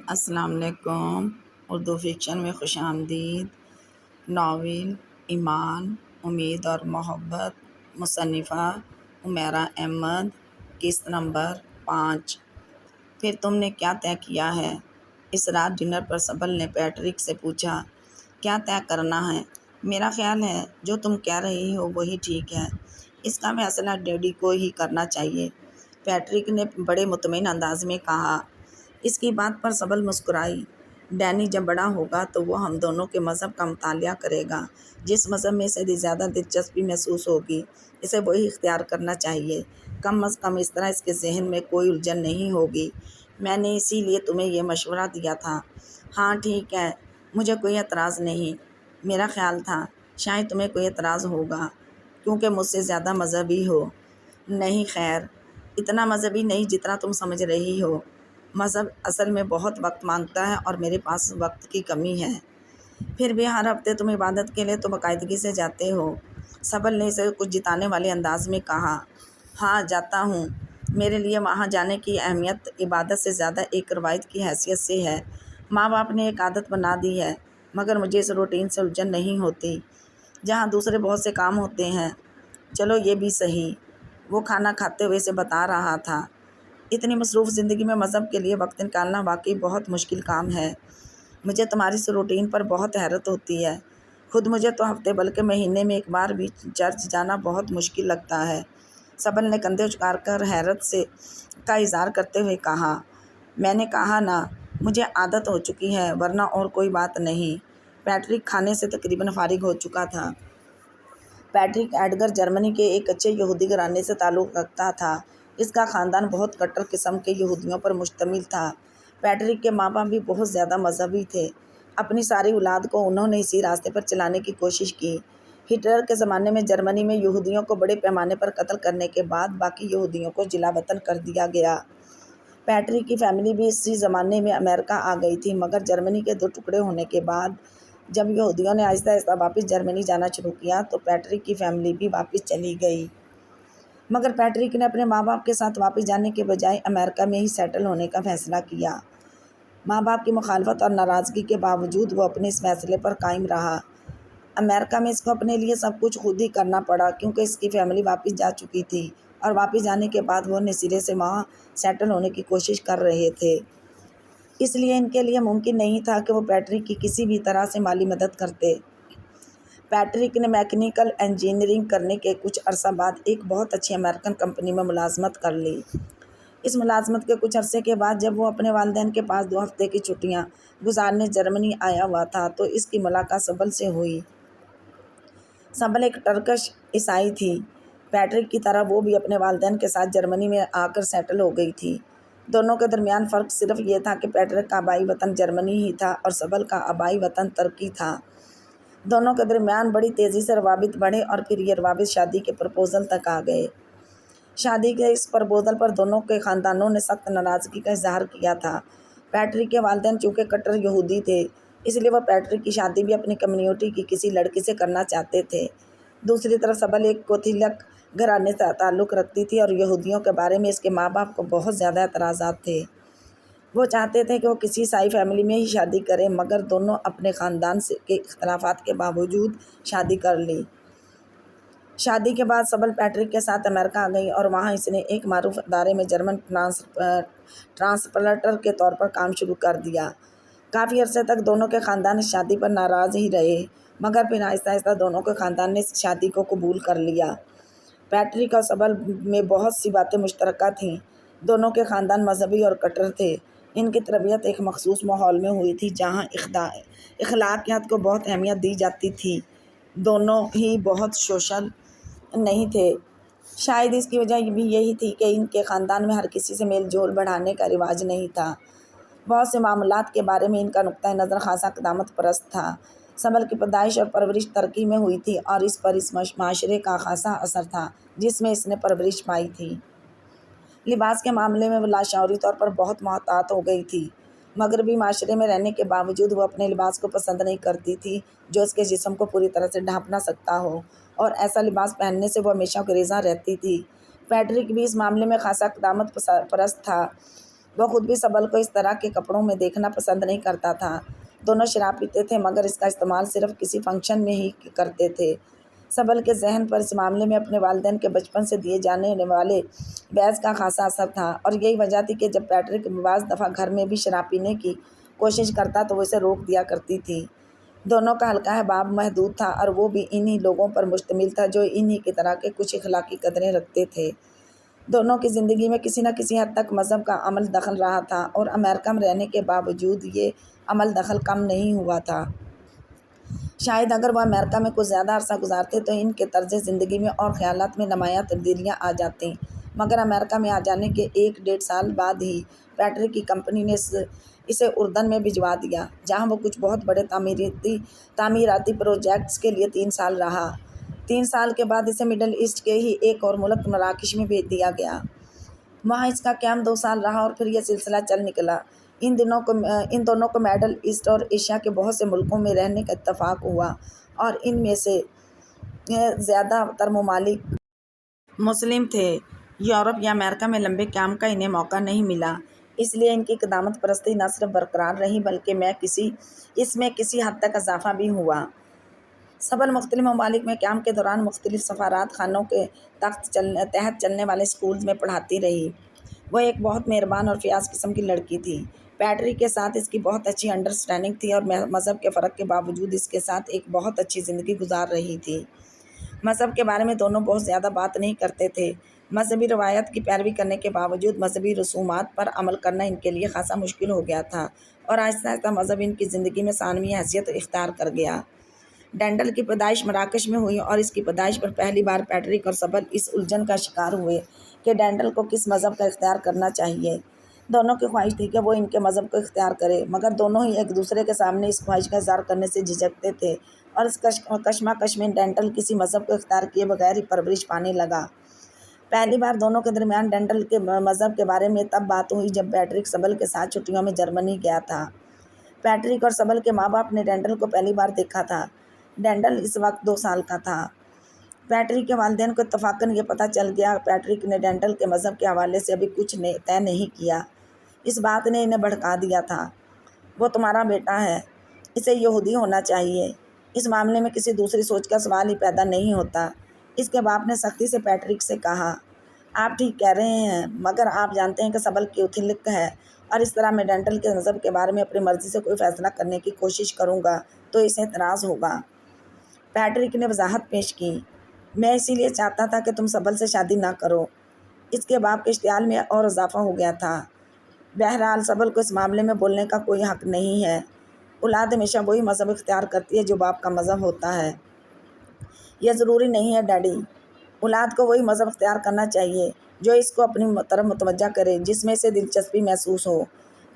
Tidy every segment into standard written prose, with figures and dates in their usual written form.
السلام علیکم۔ اردو فکشن میں خوش آمدید۔ ناول ایمان، امید اور محبت، مصنفہ عمیرہ احمد، قسط نمبر 5۔ پھر تم نے کیا طے کیا ہے؟ اس رات ڈنر پر سبل نے پیٹرک سے پوچھا۔ کیا طے کرنا ہے؟ میرا خیال ہے جو تم کہہ رہی ہو وہی ٹھیک ہے۔ اس کا فیصلہ ڈیڈی کو ہی کرنا چاہیے، پیٹرک نے بڑے مطمئن انداز میں کہا۔ اس کی بات پر سبل مسکرائی۔ ڈینی جب بڑا ہوگا تو وہ ہم دونوں کے مذہب کا مطالعہ کرے گا۔ جس مذہب میں اسے زیادہ دلچسپی محسوس ہوگی اسے وہی اختیار کرنا چاہیے۔ کم از کم اس طرح اس کے ذہن میں کوئی الجھن نہیں ہوگی۔ میں نے اسی لیے تمہیں یہ مشورہ دیا تھا۔ ہاں ٹھیک ہے، مجھے کوئی اعتراض نہیں۔ میرا خیال تھا شاید تمہیں کوئی اعتراض ہوگا کیونکہ مجھ سے زیادہ مذہبی ہو۔ نہیں خیر، اتنا مذہبی نہیں جتنا تم سمجھ رہی ہو۔ مذہب اصل میں بہت وقت مانگتا ہے اور میرے پاس وقت کی کمی ہے۔ پھر بھی ہر ہفتے تم عبادت کے لیے تو باقاعدگی سے جاتے ہو، سبل نے اسے کچھ جتانے والے انداز میں کہا۔ ہاں جاتا ہوں۔ میرے لیے وہاں جانے کی اہمیت عبادت سے زیادہ ایک روایت کی حیثیت سے ہے۔ ماں باپ نے ایک عادت بنا دی ہے مگر مجھے اس روٹین سے الجھن نہیں ہوتی جہاں دوسرے بہت سے کام ہوتے ہیں۔ چلو یہ بھی صحیح، وہ کھانا کھاتے ہوئے اسے بتا رہا تھا۔ اتنی مصروف زندگی میں مذہب کے لیے وقت نکالنا واقعی بہت مشکل کام ہے۔ مجھے تمہاری اس روٹین پر بہت حیرت ہوتی ہے۔ خود مجھے تو ہفتے بلکہ مہینے میں ایک بار بھی چرچ جانا بہت مشکل لگتا ہے۔ سبل نے کندھے اچکار کر حیرت کا اظہار کرتے ہوئے کہا۔ میں نے کہا نا، مجھے عادت ہو چکی ہے ورنہ اور کوئی بات نہیں۔ پیٹرک کھانے سے تقریباً فارغ ہو چکا تھا۔ پیٹرک ایڈگر جرمنی کے ایک اچھے یہودی گھرانے سے تعلق رکھتا تھا۔ اس کا خاندان بہت کٹر قسم کے یہودیوں پر مشتمل تھا۔ پیٹرک کے ماں باپ بھی بہت زیادہ مذہبی تھے۔ اپنی ساری اولاد کو انہوں نے اسی راستے پر چلانے کی کوشش کی۔ ہٹلر کے زمانے میں جرمنی میں یہودیوں کو بڑے پیمانے پر قتل کرنے کے بعد باقی یہودیوں کو جلا وطن کر دیا گیا۔ پیٹرک کی فیملی بھی اسی زمانے میں امریکہ آ گئی تھی مگر جرمنی کے دو ٹکڑے ہونے کے بعد جب یہودیوں نے آہستہ آہستہ واپس جرمنی جانا شروع کیا تو پیٹرک کی فیملی بھی واپس چلی گئی۔ مگر پیٹرک نے اپنے ماں باپ کے ساتھ واپس جانے کے بجائے امریکہ میں ہی سیٹل ہونے کا فیصلہ کیا۔ ماں باپ کی مخالفت اور ناراضگی کے باوجود وہ اپنے اس فیصلے پر قائم رہا۔ امریکہ میں اس کو اپنے لیے سب کچھ خود ہی کرنا پڑا کیونکہ اس کی فیملی واپس جا چکی تھی اور واپس جانے کے بعد وہ نئے سرے سے وہاں سیٹل ہونے کی کوشش کر رہے تھے۔ اس لیے ان کے لیے ممکن نہیں تھا کہ وہ پیٹرک کی کسی بھی طرح سے مالی مدد کرتے۔ پیٹرک نے میکینیکل انجینئرنگ کرنے کے کچھ عرصہ بعد ایک بہت اچھی امریکن کمپنی میں ملازمت کر لی۔ اس ملازمت کے کچھ عرصے کے بعد جب وہ اپنے والدین کے پاس 2 ہفتے کی چھٹیاں گزارنے جرمنی آیا ہوا تھا تو اس کی ملاقات سبل سے ہوئی۔ سبل ایک ٹرکش عیسائی تھی۔ پیٹرک کی طرح وہ بھی اپنے والدین کے ساتھ جرمنی میں آ کر سیٹل ہو گئی تھی۔ دونوں کے درمیان فرق صرف یہ تھا کہ پیٹرک کا آبائی وطن جرمنی ہی تھا اور سبل کا آبائی وطن ترکی تھا۔ دونوں کے درمیان بڑی تیزی سے روابط بڑھے اور پھر یہ روابط شادی کے پرپوزل تک آ گئے۔ شادی کے اس پرپوزل پر دونوں کے خاندانوں نے سخت ناراضگی کا اظہار کیا تھا۔ پیٹرک کے والدین چونکہ کٹر یہودی تھے اس لیے وہ پیٹرک کی شادی بھی اپنی کمیونٹی کی کسی لڑکی سے کرنا چاہتے تھے۔ دوسری طرف سبل ایک کیتھولک گھرانے سے تعلق رکھتی تھی اور یہودیوں کے بارے میں اس کے ماں باپ کو بہت زیادہ اعتراضات تھے۔ وہ چاہتے تھے کہ وہ کسی عیسائی فیملی میں ہی شادی کرے مگر دونوں اپنے خاندان کے اختلافات کے باوجود شادی کر لی۔ شادی کے بعد سبل پیٹرک کے ساتھ امریکہ آ گئی اور وہاں اس نے ایک معروف ادارے میں جرمن ٹرانسپلانٹر کے طور پر کام شروع کر دیا۔ کافی عرصے تک دونوں کے خاندان اس شادی پر ناراض ہی رہے مگر پھر آہستہ آہستہ دونوں کے خاندان نے اس شادی کو قبول کر لیا۔ پیٹرک اور سبل میں بہت سی باتیں مشترکہ تھیں۔ دونوں کے خاندان مذہبی اور کٹر تھے۔ ان کی تربیت ایک مخصوص ماحول میں ہوئی تھی جہاں اخلاقیات کو بہت اہمیت دی جاتی تھی۔ دونوں ہی بہت سوشل نہیں تھے۔ شاید اس کی وجہ بھی یہی تھی کہ ان کے خاندان میں ہر کسی سے میل جول بڑھانے کا رواج نہیں تھا۔ بہت سے معاملات کے بارے میں ان کا نقطۂ نظر خاصا قدامت پرست تھا۔ سبل کی پیدائش اور پرورش ترکی میں ہوئی تھی اور اس پر اس معاشرے کا خاصا اثر تھا جس میں اس نے پرورش پائی تھی۔ لباس کے معاملے میں وہ لاشعوری طور پر بہت محتاط ہو گئی تھی۔ مغربی معاشرے میں رہنے کے باوجود وہ اپنے لباس کو پسند نہیں کرتی تھی جو اس کے جسم کو پوری طرح سے ڈھانپ نہ سکتا ہو اور ایسا لباس پہننے سے وہ ہمیشہ گریزاں رہتی تھی۔ پیٹرک بھی اس معاملے میں خاصا قدامت پرست تھا۔ وہ خود بھی سبل کو اس طرح کے کپڑوں میں دیکھنا پسند نہیں کرتا تھا۔ دونوں شراب پیتے تھے مگر اس کا استعمال صرف کسی فنکشن میں ہی کرتے تھے۔ سبل کے ذہن پر اس معاملے میں اپنے والدین کے بچپن سے دیے جانے والے بعض کا خاصا اثر تھا، اور یہی وجہ تھی کہ جب پیٹرک بعض دفعہ گھر میں بھی شراب پینے کی کوشش کرتا تو وہ اسے روک دیا کرتی تھی۔ دونوں کا حلقہ باب محدود تھا، اور وہ بھی انہی لوگوں پر مشتمل تھا جو انہی کی طرح کے کچھ اخلاقی قدریں رکھتے تھے۔ دونوں کی زندگی میں کسی نہ کسی حد تک مذہب کا عمل دخل رہا تھا، اور امریکہ میں رہنے کے باوجود یہ عمل دخل کم نہیں ہوا تھا۔ شاید اگر وہ امریکہ میں کچھ زیادہ عرصہ گزارتے تو ان کے طرز زندگی میں اور خیالات میں نمایاں تبدیلیاں آ جاتیں، مگر امریکہ میں آ جانے کے 1-1.5 سال بعد ہی پیٹرک کی کمپنی نے اسے اردن میں بھجوا دیا، جہاں وہ کچھ بہت بڑے تعمیراتی پروجیکٹس کے لیے 3 سال رہا۔ 3 سال کے بعد اسے مڈل ایسٹ کے ہی ایک اور ملک مراکش میں بھیج دیا گیا۔ وہاں اس کا قیام 2 سال رہا، اور پھر یہ سلسلہ چل نکلا۔ ان دونوں کو مڈل ایسٹ اور ایشیا کے بہت سے ملکوں میں رہنے کا اتفاق ہوا، اور ان میں سے زیادہ تر ممالک مسلم تھے۔ یورپ یا امریکہ میں لمبے قیام کا انہیں موقع نہیں ملا، اس لیے ان کی قدامت پرستی نہ صرف برقرار رہی بلکہ اس میں کسی حد تک اضافہ بھی ہوا۔ سبل مختلف ممالک میں قیام کے دوران مختلف سفارت خانوں کے تحت چلنے والے اسکولز میں پڑھاتی رہی۔ وہ ایک بہت مہربان اور فیاض قسم کی لڑکی تھی۔ پیٹرک کے ساتھ اس کی بہت اچھی انڈرسٹینڈنگ تھی، اور مذہب کے فرق کے باوجود اس کے ساتھ ایک بہت اچھی زندگی گزار رہی تھی۔ مذہب کے بارے میں دونوں بہت زیادہ بات نہیں کرتے تھے۔ مذہبی روایات کی پیروی کرنے کے باوجود مذہبی رسومات پر عمل کرنا ان کے لیے خاصا مشکل ہو گیا تھا، اور آہستہ آہستہ مذہب ان کی زندگی میں ثانوی حیثیت اختیار کر گیا۔ ڈینڈل کی پیدائش مراکش میں ہوئی، اور اس کی پیدائش پر پہلی بار پیٹرک اور سبل اس الجھن کا شکار ہوئے کہ ڈینڈل کو کس مذہب کا اختیار کرنا چاہیے۔ دونوں کی خواہش تھی کہ وہ ان کے مذہب کو اختیار کرے، مگر دونوں ہی ایک دوسرے کے سامنے اس خواہش کا اظہار کرنے سے جھجکتے تھے، اور اس کشمکش میں ڈینڈل کسی مذہب کو اختیار کیے بغیر ہی پرورش پانے لگا۔ پہلی بار دونوں کے درمیان ڈینڈل کے مذہب کے بارے میں تب بات ہوئی جب پیٹرک سبل کے ساتھ چھٹیوں میں جرمنی گیا تھا۔ پیٹرک اور سبل کے ماں باپ نے ڈینڈل کو پہلی بار دیکھا تھا۔ ڈینڈل اس وقت 2 سال کا تھا۔ پیٹرک کے والدین کو اتفاقاً یہ پتہ چل گیا۔ پیٹرک نے ڈینڈل کے مذہب کے حوالے سے ابھی کچھ طے نہیں کیا۔ اس بات نے انہیں بھڑکا دیا تھا۔ وہ تمہارا بیٹا ہے، اسے یہودی ہونا چاہیے۔ اس معاملے میں کسی دوسری سوچ کا سوال ہی پیدا نہیں ہوتا۔ اس کے باپ نے سختی سے پیٹرک سے کہا، آپ ٹھیک کہہ رہے ہیں، مگر آپ جانتے ہیں کہ سبل کیتھولک ہے، اور اس طرح میں ڈینڈل کے مذہب کے بارے میں اپنی مرضی سے کوئی فیصلہ کرنے کی کوشش کروں گا تو اسے اعتراض ہوگا۔ پیٹرک نے وضاحت پیش کی، میں اسی لیے چاہتا تھا کہ تم سبل سے شادی نہ کرو۔ اس کے باپ کے اشتعال میں اور اضافہ ہو گیا تھا۔ بہرحال سبل کو اس معاملے میں بولنے کا کوئی حق نہیں ہے۔ اولاد ہمیشہ وہی مذہب اختیار کرتی ہے جو باپ کا مذہب ہوتا ہے۔ یہ ضروری نہیں ہے ڈیڈی، اولاد کو وہی مذہب اختیار کرنا چاہیے جو اس کو اپنی طرف متوجہ کرے، جس میں اسے دلچسپی محسوس ہو۔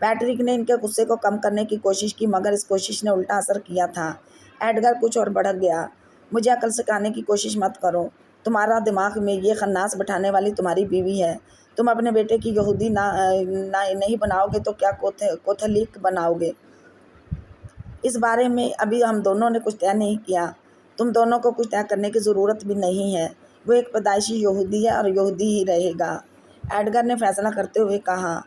پیٹرک نے ان کے غصے کو کم کرنے کی کوشش کی، مگر اس کوشش نے الٹا اثر کیا تھا۔ ایڈگر کچھ اور بھڑک گیا، مجھے عقل سکھانے کی کوشش مت کرو، تمہارا دماغ میں یہ خناس بٹھانے والی تمہاری بیوی ہے۔ تم اپنے بیٹے کی یہودی نہیں بناؤ گے تو کیا کیتھولک بناؤ گے؟ اس بارے میں ابھی ہم دونوں نے کچھ طے نہیں کیا۔ تم دونوں کو کچھ طے کرنے کی ضرورت بھی نہیں ہے۔ وہ ایک پیدائشی یہودی ہے اور یہودی ہی رہے گا، ایڈگر نے فیصلہ کرتے ہوئے کہا۔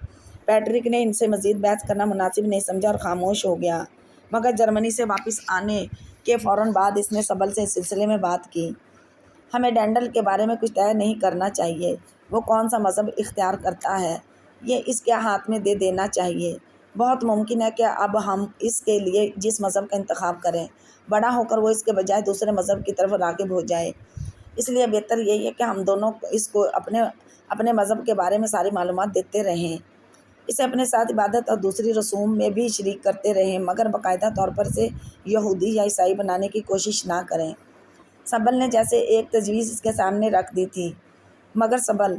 پیٹرک نے ان سے مزید بحث کرنا مناسب نہیں سمجھا اور خاموش ہو گیا، مگر جرمنی سے واپس آنے کے فوراً بعد اس نے سبل سے اس سلسلے میں بات کی۔ ہمیں ڈینڈل کے بارے میں کچھ طے نہیں کرنا چاہیے۔ وہ کون سا مذہب اختیار کرتا ہے یہ اس کے ہاتھ میں دے دینا چاہیے۔ بہت ممکن ہے کہ اب ہم اس کے لیے جس مذہب کا انتخاب کریں، بڑا ہو کر وہ اس کے بجائے دوسرے مذہب کی طرف راغب ہو جائے۔ اس لیے بہتر یہی ہے کہ ہم دونوں اس کو اپنے مذہب کے بارے میں ساری معلومات دیتے رہیں، اسے اپنے ساتھ عبادت اور دوسری رسوم میں بھی شریک کرتے رہیں، مگر باقاعدہ طور پر اسے یہودی یا عیسائی بنانے کی کوشش نہ کریں۔ سبل نے جیسے ایک تجویز اس کے سامنے رکھ دی تھی، مگر سبل،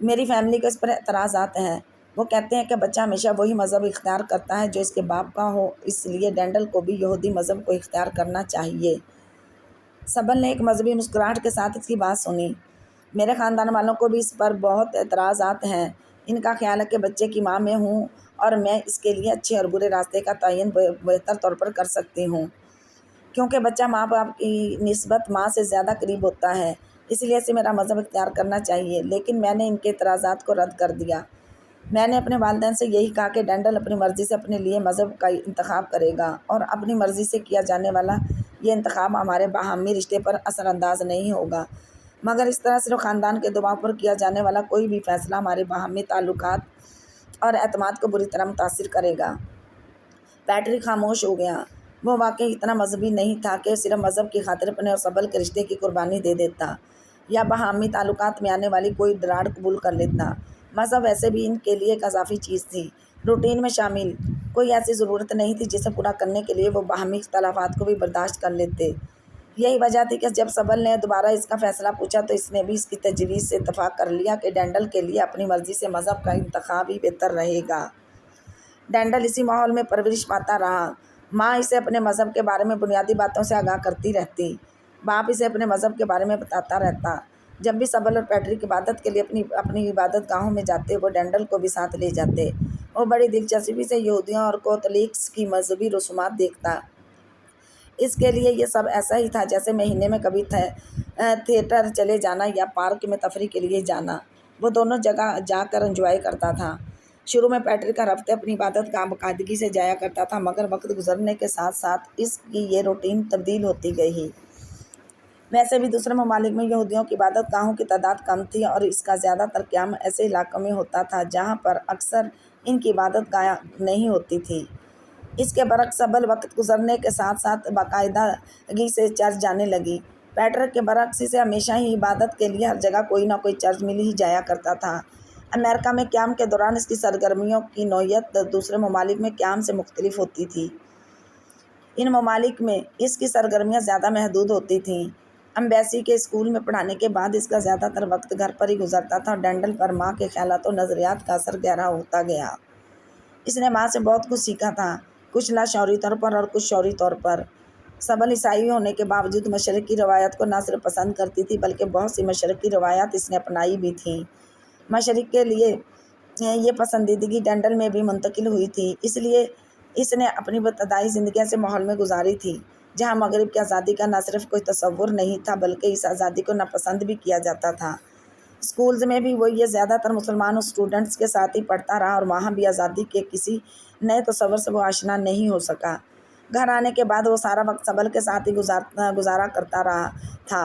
میری فیملی کو اس پر اعتراضات ہیں۔ وہ کہتے ہیں کہ بچہ ہمیشہ وہی مذہب اختیار کرتا ہے جو اس کے باپ کا ہو، اس لیے ڈینڈل کو بھی یہودی مذہب کو اختیار کرنا چاہیے۔ سبل نے ایک مذہبی مسکراہٹ کے ساتھ اس کی بات سنی۔ میرے خاندان والوں کو بھی اس پر بہت اعتراضات ہیں۔ ان کا خیال ہے کہ بچے کی ماں میں ہوں اور میں اس کے لیے اچھے اور برے راستے کا تعین بہتر طور پر کر سکتی ہوں، کیونکہ بچہ ماں باپ کی نسبت ماں سے زیادہ قریب ہوتا ہے، اس لیے اسے میرا مذہب اختیار کرنا چاہیے۔ لیکن میں نے ان کے اعتراضات کو رد کر دیا۔ میں نے اپنے والدین سے یہی کہا کہ ڈینڈل اپنی مرضی سے اپنے لیے مذہب کا انتخاب کرے گا اور اپنی مرضی سے کیا جانے والا یہ انتخاب ہمارے باہمی رشتے پر اثر انداز نہیں ہوگا، مگر اس طرح صرف خاندان کے دباؤ پر کیا جانے والا کوئی بھی فیصلہ ہمارے باہمی تعلقات اور اعتماد کو بری طرح متاثر کرے گا۔ پیٹرک خاموش ہو گیا۔ وہ واقعی اتنا مذہبی نہیں تھا کہ صرف مذہب کی خاطر اپنے اور سبل کے رشتے کی قربانی دے دیتا یا باہمی تعلقات میں آنے والی کوئی دراڑ قبول کر لیتا۔ مذہب ویسے بھی ان کے لیے ایک اضافی چیز تھی، روٹین میں شامل کوئی ایسی ضرورت نہیں تھی جسے پورا کرنے کے لیے وہ باہمی اختلافات کو بھی برداشت کر لیتے۔ یہی وجہ تھی کہ جب سبل نے دوبارہ اس کا فیصلہ پوچھا تو اس نے بھی اس کی تجویز سے اتفاق کر لیا کہ ڈینڈل کے لیے اپنی مرضی سے مذہب کا انتخاب ہی بہتر رہے گا۔ ڈینڈل اسی ماحول میں پرورش پاتا رہا۔ ماں اسے اپنے مذہب کے بارے میں بنیادی باتوں سے آگاہ کرتی رہتی، باپ اسے اپنے مذہب کے بارے میں بتاتا رہتا۔ جب بھی سبل اور پیٹرک عبادت کے لیے اپنی عبادت گاہوں میں جاتے وہ ڈینڈل کو بھی ساتھ لے جاتے۔ وہ بڑی دلچسپی سے یہودیوں اور کوتھولکس کی مذہبی رسومات دیکھتا۔ اس کے لیے یہ سب ایسا ہی تھا جیسے مہینے میں کبھی تھیٹر چلے جانا یا پارک میں تفریح کے لیے جانا۔ وہ دونوں جگہ جا کر انجوائے کرتا تھا۔ شروع میں پیٹرک ہر ہفتے اپنی عبادت گاہ باقاعدگی سے جایا کرتا تھا، مگر وقت گزرنے کے ساتھ ساتھ اس کی یہ روٹین تبدیل ہوتی گئی۔ ویسے بھی دوسرے ممالک میں یہودیوں کی عبادت گاہوں کی تعداد کم تھی اور اس کا زیادہ تر قیام ایسے علاقوں میں ہوتا تھا جہاں پر اکثر ان کی عبادت گاہ نہیں ہوتی تھی۔ اس کے برعکس سبل وقت گزرنے کے ساتھ ساتھ باقاعدگی سے چرچ جانے لگی۔ پیٹرک کے برعکس اسے ہمیشہ ہی عبادت کے لیے ہر جگہ کوئی نہ کوئی چرچ مل ہی جایا کرتا تھا۔ امریکہ میں قیام کے دوران اس کی سرگرمیوں کی نوعیت دوسرے ممالک میں قیام سے مختلف ہوتی تھی۔ ان ممالک میں اس کی سرگرمیاں زیادہ محدود ہوتی تھیں۔ امبیسی کے اسکول میں پڑھانے کے بعد اس کا زیادہ تر وقت گھر پر ہی گزرتا تھا اور ڈینڈل پر ماں کے خیالات و نظریات کا اثر گہرا ہوتا گیا۔ اس نے ماں سے بہت کچھ سیکھا تھا، کچھ لاشعوری طور پر اور کچھ شعوری طور پر۔ سبل عیسائی ہونے کے باوجود مشرقی روایات کو نہ صرف پسند کرتی تھی بلکہ بہت سی مشرقی روایات اس نے اپنائی بھی تھیں۔ مشرق کے لیے یہ پسندیدگی ڈینڈل میں بھی منتقل ہوئی تھی، اس لیے اس نے اپنی ابتدائی زندگی ایسے ماحول میں گزاری تھی جہاں مغرب کی آزادی کا نہ صرف کوئی تصور نہیں تھا بلکہ اس آزادی کو ناپسند بھی کیا جاتا تھا۔ اسکولز میں بھی وہ یہ زیادہ تر مسلمان اسٹوڈنٹس کے ساتھ ہی پڑھتا رہا اور وہاں بھی آزادی کے کسی نئے تصور سے وہ آشنا نہیں ہو سکا۔ گھر آنے کے بعد وہ سارا وقت سبل کے ساتھ ہی گزارا کرتا رہا تھا،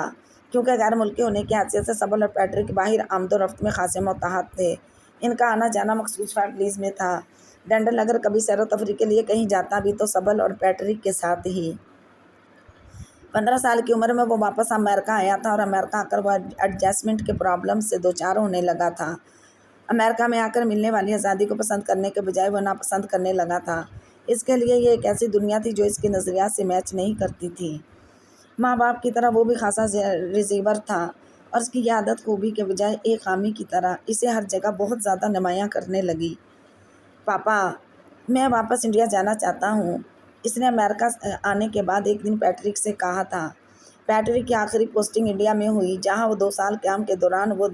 کیونکہ غیر ملکی ہونے کی حیثیت سے سبل اور پیٹرک باہر آمد و رفت میں خاصے محتاط تھے۔ ان کا آنا جانا مخصوص فیملیز میں تھا۔ ڈینڈل اگر کبھی سیر و تفریح کے لیے کہیں جاتا بھی تو سبل اور پیٹرک کے ساتھ ہی۔ 15 سال کی عمر میں وہ واپس امریکہ آیا تھا اور امریکہ آ کر وہ ایڈجسٹمنٹ کے پرابلم سے دوچار ہونے لگا تھا۔ امریکہ میں آ کر ملنے والی آزادی کو پسند کرنے کے بجائے وہ ناپسند کرنے لگا تھا۔ اس کے لیے یہ ایک ایسی دنیا تھی جو اس کے نظریات سے میچ نہیں کرتی تھی۔ ماں باپ کی طرح وہ بھی خاصا ریزیور تھا اور اس کی یہ عادت خوبی کے بجائے ایک خامی کی طرح اسے ہر جگہ بہت زیادہ نمایاں کرنے لگی۔ پاپا، میں واپس انڈیا جانا چاہتا ہوں، اس نے امریکہ آنے کے بعد ایک دن پیٹرک سے کہا تھا۔ پیٹرک کی آخری پوسٹنگ انڈیا میں ہوئی جہاں وہ 2 سال قیام کے دوران وہ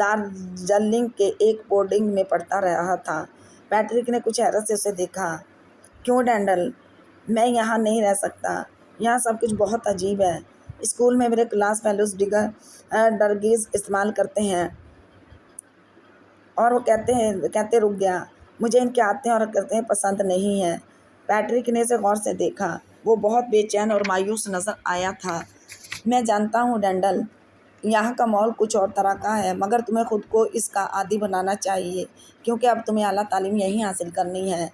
دارجلنگ کے ایک بورڈنگ میں پڑھتا رہا تھا۔ پیٹرک نے کچھ حیرت سے اسے دیکھا۔ کیوں ڈینڈل؟ میں یہاں نہیں رہ سکتا، یہاں سب کچھ بہت عجیب ہے۔ اسکول میں میرے کلاس فیلوز ڈرگز استعمال کرتے ہیں اور وہ کہتے رک گیا، مجھے ان کی عادتیں اور حرکتیں پسند نہیں ہیں۔ پیٹرک نے اسے غور سے دیکھا، وہ بہت بے چین اور مایوس نظر آیا تھا۔ میں جانتا ہوں ڈینڈل، یہاں کا ماحول کچھ اور طرح کا ہے، مگر تمہیں خود کو اس کا عادی بنانا چاہیے کیونکہ اب تمہیں اعلیٰ تعلیم یہیں حاصل کرنی ہے۔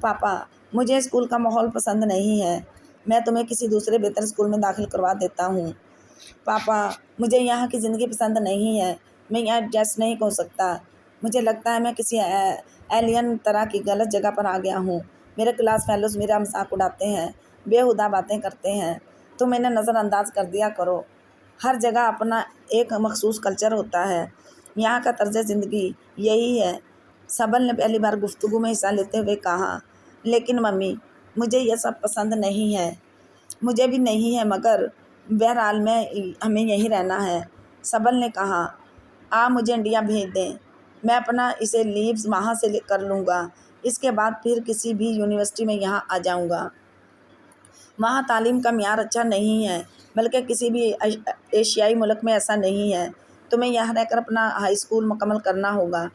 پاپا، مجھے اسکول کا ماحول پسند نہیں ہے، میں تمہیں کسی دوسرے بہتر اسکول میں داخل کروا دیتا ہوں۔ پاپا، مجھے یہاں کی زندگی پسند نہیں ہے، میں یہاں ایڈجسٹ نہیں ہو سکتا، مجھے لگتا ہے میں کسی ایلین طرح کی غلط جگہ پر آ گیا ہوں۔ میرے کلاس فیلوز میرا مذاق اڑاتے ہیں، بےہودہ باتیں کرتے ہیں، تم انہیں نظر انداز کر دیا کرو۔ ہر جگہ اپنا ایک مخصوص کلچر ہوتا ہے، یہاں کا طرز زندگی یہی ہے۔ سبل نے پہلی بار گفتگو میں حصہ لیتے ہوئے کہا، لیکن ممی، مجھے یہ سب پسند نہیں ہے۔ مجھے بھی نہیں ہے، مگر بہرحال ہمیں یہیں رہنا ہے۔ سبل نے کہا، آپ مجھے انڈیا بھیج دیں، میں اپنا اسے لیوز وہاں سے کر لوں گا، اس کے بعد پھر کسی بھی یونیورسٹی میں یہاں آ جاؤں گا۔ وہاں تعلیم کا معیار اچھا نہیں ہے، بلکہ کسی بھی ایشیائی ملک میں ایسا نہیں ہے۔ تمہیں یہاں رہ کر اپنا ہائی اسکول مکمل کرنا ہوگا۔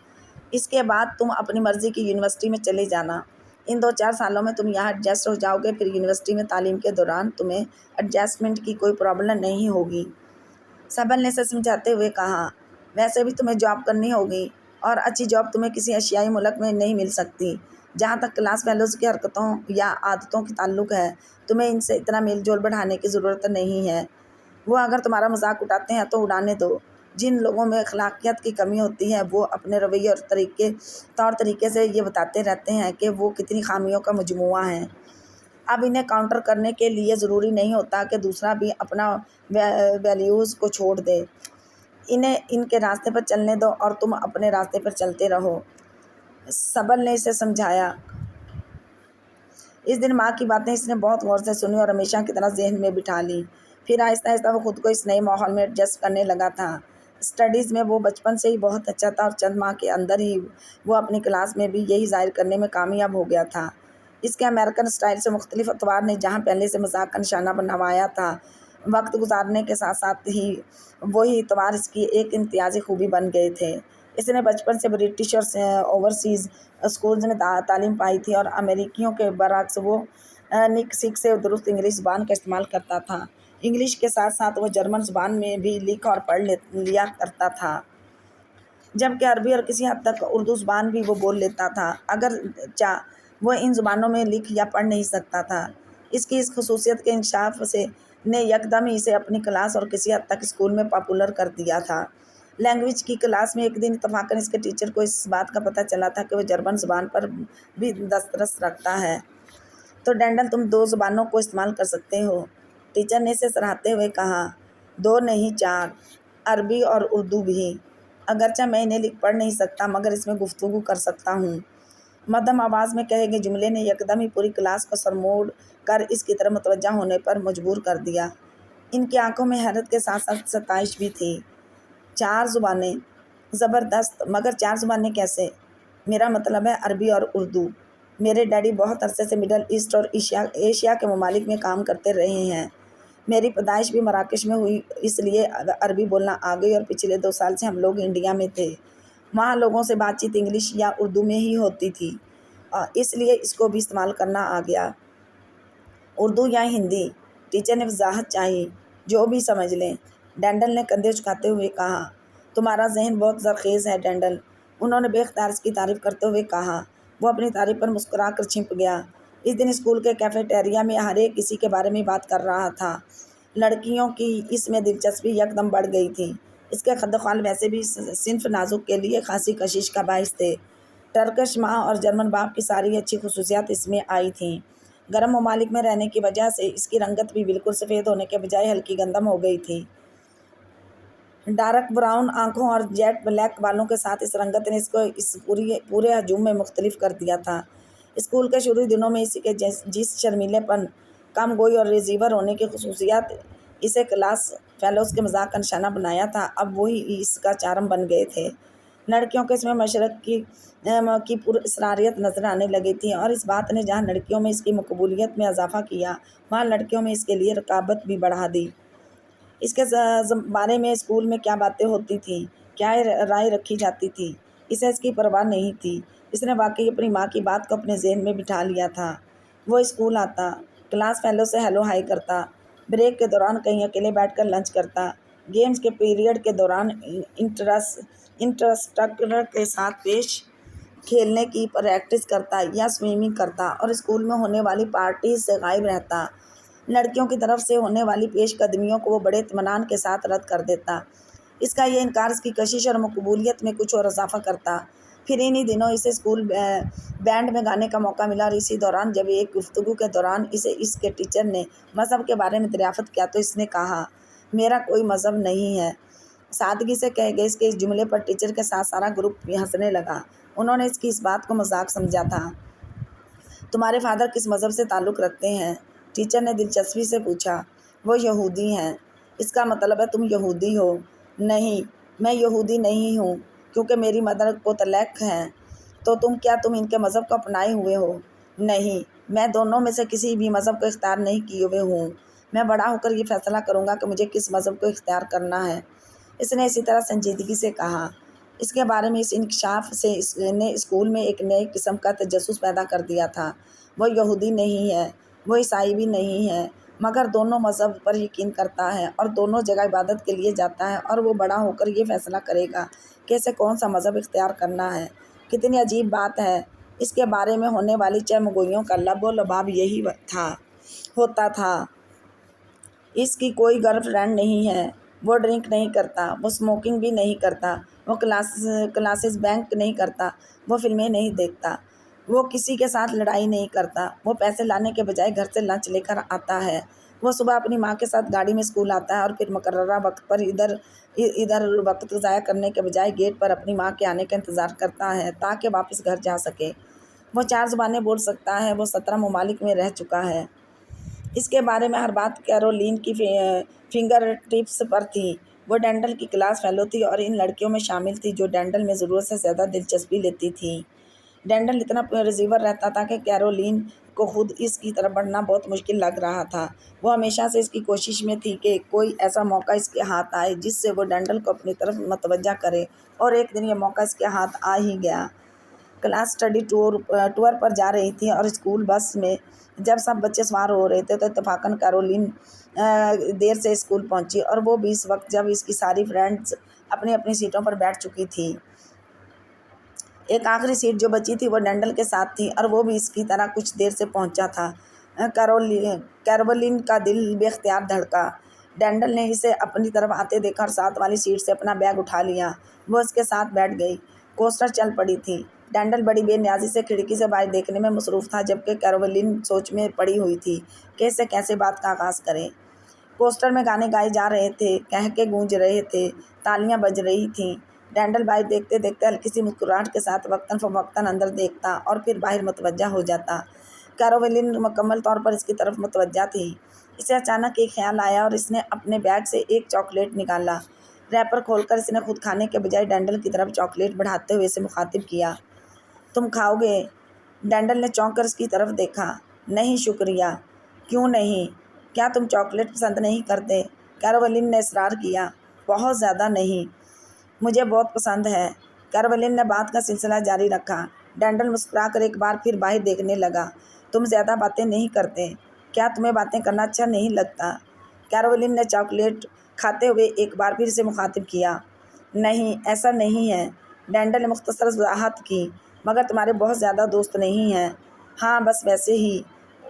اس کے بعد تم اپنی مرضی کی یونیورسٹی میں چلے جانا۔ ان 2-4 سالوں میں تم یہاں ایڈجسٹ ہو جاؤ گے، پھر یونیورسٹی میں تعلیم کے دوران تمہیں ایڈجسٹمنٹ کی کوئی پرابلم نہیں ہوگی۔ سبل نے اسے سمجھاتے ہوئے کہا، ویسے بھی تمہیں جاب کرنی ہوگی اور اچھی جاب تمہیں کسی ایشیائی ملک میں نہیں مل سکتی۔ جہاں تک کلاس فیلوز کی حرکتوں یا عادتوں کی تعلق ہے، تمہیں ان سے اتنا میل جول بڑھانے کی ضرورت نہیں ہے۔ وہ اگر تمہارا مذاق اڑاتے ہیں تو اڑانے دو۔ جن لوگوں میں اخلاقیات کی کمی ہوتی ہے وہ اپنے رویے اور طور طریقے سے یہ بتاتے رہتے ہیں کہ وہ کتنی خامیوں کا مجموعہ ہیں۔ اب انہیں کاؤنٹر کرنے کے لیے ضروری نہیں ہوتا کہ دوسرا بھی اپنا ویلیوز کو چھوڑ دے۔ انہیں ان کے راستے پر چلنے دو اور تم اپنے راستے پر چلتے رہو، سبل نے اسے سمجھایا۔ اس دن ماں کی باتیں اس نے بہت غور سے سنی اور ہمیشہ کی طرح ذہن میں بٹھا لی۔ پھر آہستہ آہستہ وہ خود کو اس نئے ماحول میں ایڈجسٹ کرنے لگا تھا۔ اسٹڈیز میں وہ بچپن سے ہی بہت اچھا تھا اور چند ماہ کے اندر ہی وہ اپنی کلاس میں بھی یہی ظاہر کرنے میں کامیاب ہو گیا تھا۔ اس کے امریکن سٹائل سے مختلف اطوار نے جہاں پہلے سے مذاق کا نشانہ بنوایا تھا، وقت گزارنے کے ساتھ ساتھ ہی وہی اطوار اس کی ایک امتیازی خوبی بن گئے تھے۔ اس نے بچپن سے برٹش اور اوورسیز اسکولز میں تعلیم پائی تھی اور امریکیوں کے برعکس وہ نک سیکھ سے درست انگلش زبان کا استعمال کرتا تھا۔ انگلش کے ساتھ ساتھ وہ جرمن زبان میں بھی لکھ اور پڑھ لیا کرتا تھا، جبکہ عربی اور کسی حد تک اردو زبان بھی وہ بول لیتا تھا، اگرچہ وہ ان زبانوں میں لکھ یا پڑھ نہیں سکتا تھا۔ اس کی اس خصوصیت کے انکشاف نے یکدم ہی اسے اپنی کلاس اور کسی حد تک اسکول میں پاپولر کر دیا تھا۔ لینگویج کی کلاس میں ایک دن اتفاقاً اس کے ٹیچر کو اس بات کا پتہ چلا تھا کہ وہ جرمن زبان پر بھی دسترس رکھتا ہے۔ تو ڈینڈل، تم 2 زبانوں کو استعمال کر سکتے ہو، ٹیچر نے اسے سراہتے ہوئے کہا۔ 2 نہیں 4، عربی اور اردو بھی۔ اگرچہ میں انہیں لکھ پڑھ نہیں سکتا مگر اس میں گفتگو کر سکتا ہوں، مدھم آواز میں کہے گئے جملے نے یکدم ہی پوری کلاس کو سر موڑ کر اس کی طرف متوجہ ہونے پر مجبور کر دیا۔ ان کی آنکھوں میں حیرت کے ساتھ ساتھ ستائش بھی تھی۔ 4 زبانیں؟ زبردست! مگر 4 زبانیں کیسے؟ میرا مطلب ہے عربی اور اردو۔ میرے ڈیڈی بہت عرصے سے مڈل ایسٹ اور ایشیا کے ممالک میں کام کرتے رہے ہیں۔ میری پیدائش بھی مراکش میں ہوئی، اس لیے عربی بولنا آ گئی اور پچھلے 2 سال سے ہم لوگ انڈیا میں تھے۔ وہاں لوگوں سے بات چیت انگلش یا اردو میں ہی ہوتی تھی، اس لیے اس کو بھی استعمال کرنا آ گیا۔ اردو یا ہندی؟ ٹیچر نے وضاحت چاہی۔ جو بھی سمجھ لیں، ڈینڈل نے کندھے جھکاتے ہوئے کہا۔ تمہارا ذہن بہت زرخیز ہے ڈینڈل، انہوں نے بے اختیار اس کی تعریف کرتے ہوئے کہا۔ وہ اپنی تعریف پر مسکرا کر چھپ گیا۔ اس دن اسکول کے کیفیٹیریا میں ہر ایک کسی کے بارے میں بات کر رہا تھا۔ لڑکیوں کی اس میں دلچسپی یکدم بڑھ گئی تھی۔ اس کے خد و خال ویسے بھی صنف نازک کے لیے خاصی کشش کا باعث تھے۔ ٹرکش ماں اور جرمن باپ کی ساری اچھی خصوصیات اس میں آئی تھیں۔ گرم ممالک میں رہنے کی وجہ سے اس کی رنگت بھی بالکل سفید ہونے کے بجائے ہلکی گندم ہو گئی تھی۔ ڈارک براؤن آنکھوں اور جیٹ بلیک بالوں کے ساتھ اس رنگت نے اس کو اس پورے ہجوم میں مختلف کر دیا تھا۔ اسکول کے شروعی دنوں میں اسی کے جس شرمیلے پن، کم گوئی اور ریزیور ہونے کی خصوصیات اسے کلاس فیلوز کے مذاق کا نشانہ بنایا تھا، اب وہی اس کا چارم بن گئے تھے۔ لڑکیوں کے اس میں مشرق کی پر اسراریت نظر آنے لگی تھی اور اس بات نے جہاں لڑکیوں میں اس کی مقبولیت میں اضافہ کیا، وہاں لڑکیوں میں اس کے لیے رقابت بھی بڑھا دی۔ اس کے بارے میں اسکول میں کیا باتیں ہوتی تھیں، کیا رائے رکھی جاتی تھی، اسے اس کی پرواہ نہیں تھی۔ اس نے واقعی اپنی ماں کی بات کو اپنے ذہن میں بٹھا لیا تھا۔ وہ اسکول آتا، کلاس فیلو سے ہیلو ہائی کرتا، بریک کے دوران کہیں اکیلے بیٹھ کر لنچ کرتا، گیمز کے پیریڈ کے دوران انسٹرکٹر کے ساتھ پیش کھیلنے کی پریکٹس کرتا یا سوئمنگ کرتا اور اسکول میں ہونے والی پارٹیز سے غائب رہتا۔ لڑکیوں کی طرف سے ہونے والی پیش قدمیوں کو وہ بڑے اطمینان کے ساتھ رد کر دیتا۔ اس کا یہ انکار اس کی کشش اور مقبولیت میں کچھ اور اضافہ کرتا۔ پھر انہی دنوں اسے اسکول بینڈ میں گانے کا موقع ملا اور اسی دوران جب ایک گفتگو کے دوران اسے اس کے ٹیچر نے مذہب کے بارے میں دریافت کیا تو اس نے کہا، میرا کوئی مذہب نہیں ہے۔ سادگی سے کہے گئے اس کے اس جملے پر ٹیچر کے ساتھ سارا گروپ بھی ہنسنے لگا۔ انہوں نے اس کی اس بات کو مذاق سمجھا تھا۔ تمہارے فادر کس مذہب سے تعلق رکھتے ہیں؟ ٹیچر نے دلچسپی سے پوچھا۔ وہ یہودی ہیں۔ اس کا مطلب ہے تم یہودی ہو؟ نہیں، میں یہودی نہیں ہوں کیونکہ میری مدر کیتھولک ہے۔ تو تم ان کے مذہب کو اپنائے ہوئے ہو؟ نہیں، میں دونوں میں سے کسی بھی مذہب کو اختیار نہیں کیے ہوئے ہوں۔ میں بڑا ہو کر یہ فیصلہ کروں گا کہ مجھے کس مذہب کو اختیار کرنا ہے، اس نے اسی طرح سنجیدگی سے کہا۔ اس کے بارے میں اس انکشاف سے اس نے اسکول میں ایک نئے قسم کا تجسس پیدا کر دیا تھا۔ وہ یہودی نہیں ہے، وہ عیسائی بھی نہیں ہے، مگر دونوں مذہب پر یقین کرتا ہے اور دونوں جگہ عبادت کے لیے جاتا ہے، اور وہ بڑا ہو کر یہ فیصلہ کرے گا کہ اسے کون سا مذہب اختیار کرنا ہے۔ کتنی عجیب بات ہے، اس کے بارے میں ہونے والی چہمگوئیوں کا لب و لباب یہی ہوتا تھا۔ اس کی کوئی گرل فرینڈ نہیں ہے، وہ ڈرنک نہیں کرتا، وہ اسموکنگ بھی نہیں کرتا، وہ کلاسز بینک نہیں کرتا، وہ فلمیں نہیں دیکھتا، وہ کسی کے ساتھ لڑائی نہیں کرتا، وہ پیسے لانے کے بجائے گھر سے لنچ لے کر آتا ہے، وہ صبح اپنی ماں کے ساتھ گاڑی میں اسکول آتا ہے اور پھر مقررہ وقت پر ادھر وقت ضائع کرنے کے بجائے گیٹ پر اپنی ماں کے آنے کا انتظار کرتا ہے تاکہ واپس گھر جا سکے۔ وہ 4 زبانیں بول سکتا ہے، وہ 17 ممالک میں رہ چکا ہے۔ اس کے بارے میں ہر بات کیرولین کی فنگر ٹپس پر تھی۔ وہ ڈینڈل کی کلاس فیلو تھی اور ان لڑکیوں میں شامل تھی جو ڈینڈل میں ضرورت سے زیادہ دلچسپی لیتی تھیں۔ ڈینڈل اتنا پرزیور رہتا تھا کہ کیرولین کو خود اس کی طرف بڑھنا بہت مشکل لگ رہا تھا۔ وہ ہمیشہ سے اس کی کوشش میں تھی کہ کوئی ایسا موقع اس کے ہاتھ آئے جس سے وہ ڈینڈل کو اپنی طرف متوجہ کرے، اور ایک دن یہ موقع اس کے ہاتھ آ ہی گیا۔ کلاس اسٹڈی ٹور پر جا رہی تھی اور اسکول بس میں جب سب بچے سوار ہو رہے تھے تو اتفاقاً کیرولین دیر سے اسکول پہنچی، اور وہ بھی اس وقت جب اس کی ساری فرینڈز اپنی اپنی سیٹوں پر بیٹھ چکی تھی۔ ایک آخری سیٹ جو بچی تھی وہ ڈینڈل کے ساتھ تھی، اور وہ بھی اس کی طرح کچھ دیر سے پہنچا تھا۔ کیرولین کا دل بے اختیار دھڑکا۔ ڈینڈل نے اسے اپنی طرف آتے دیکھا اور ساتھ والی سیٹ سے اپنا بیگ اٹھا لیا۔ وہ اس کے ساتھ بیٹھ گئی۔ کوسٹر چل پڑی تھی۔ ڈینڈل بڑی بے نیازی سے کھڑکی سے باہر دیکھنے میں مصروف تھا، جبکہ کیرولین سوچ میں پڑی ہوئی تھی کہ اس سے کیسے بات کا آغاز کرے۔ کوسٹر میں گانے گائے جا رہے تھے، قہقہے گونج رہے تھے، تالیاں بج رہی تھیں۔ ڈینڈل باہر دیکھتے دیکھتے ہلکی سی مسکراہٹ کے ساتھ وقتاً فوقتاً اندر دیکھتا اور پھر باہر متوجہ ہو جاتا۔ کیرولین مکمل طور پر اس کی طرف متوجہ تھی۔ اسے اچانک ایک خیال آیا اور اس نے اپنے بیگ سے ایک چاکلیٹ نکالا۔ ریپر کھول کر اس نے خود کھانے کے بجائے ڈینڈل کی طرف چاکلیٹ بڑھاتے ہوئے اسے مخاطب کیا۔ تم کھاؤ گے؟ ڈینڈل نے چونک کر اس کی طرف دیکھا۔ نہیں شکریہ۔ کیوں نہیں؟ کیا تم چاکلیٹ پسند نہیں کرتے؟ کیرولین نے اصرار کیا۔ بہت زیادہ نہیں۔ مجھے بہت پسند ہے۔ کیرولین نے بات کا سلسلہ جاری رکھا۔ ڈینڈل مسکرا کر ایک بار پھر باہر دیکھنے لگا۔ تم زیادہ باتیں نہیں کرتے۔ کیا تمہیں باتیں کرنا اچھا نہیں لگتا؟ کیرولین نے چاکلیٹ کھاتے ہوئے ایک بار پھر اسے مخاطب کیا۔ نہیں، ایسا نہیں ہے۔ ڈینڈل نے مختصر وضاحت کی۔ مگر تمہارے بہت زیادہ دوست نہیں ہیں۔ ہاں، بس ویسے ہی،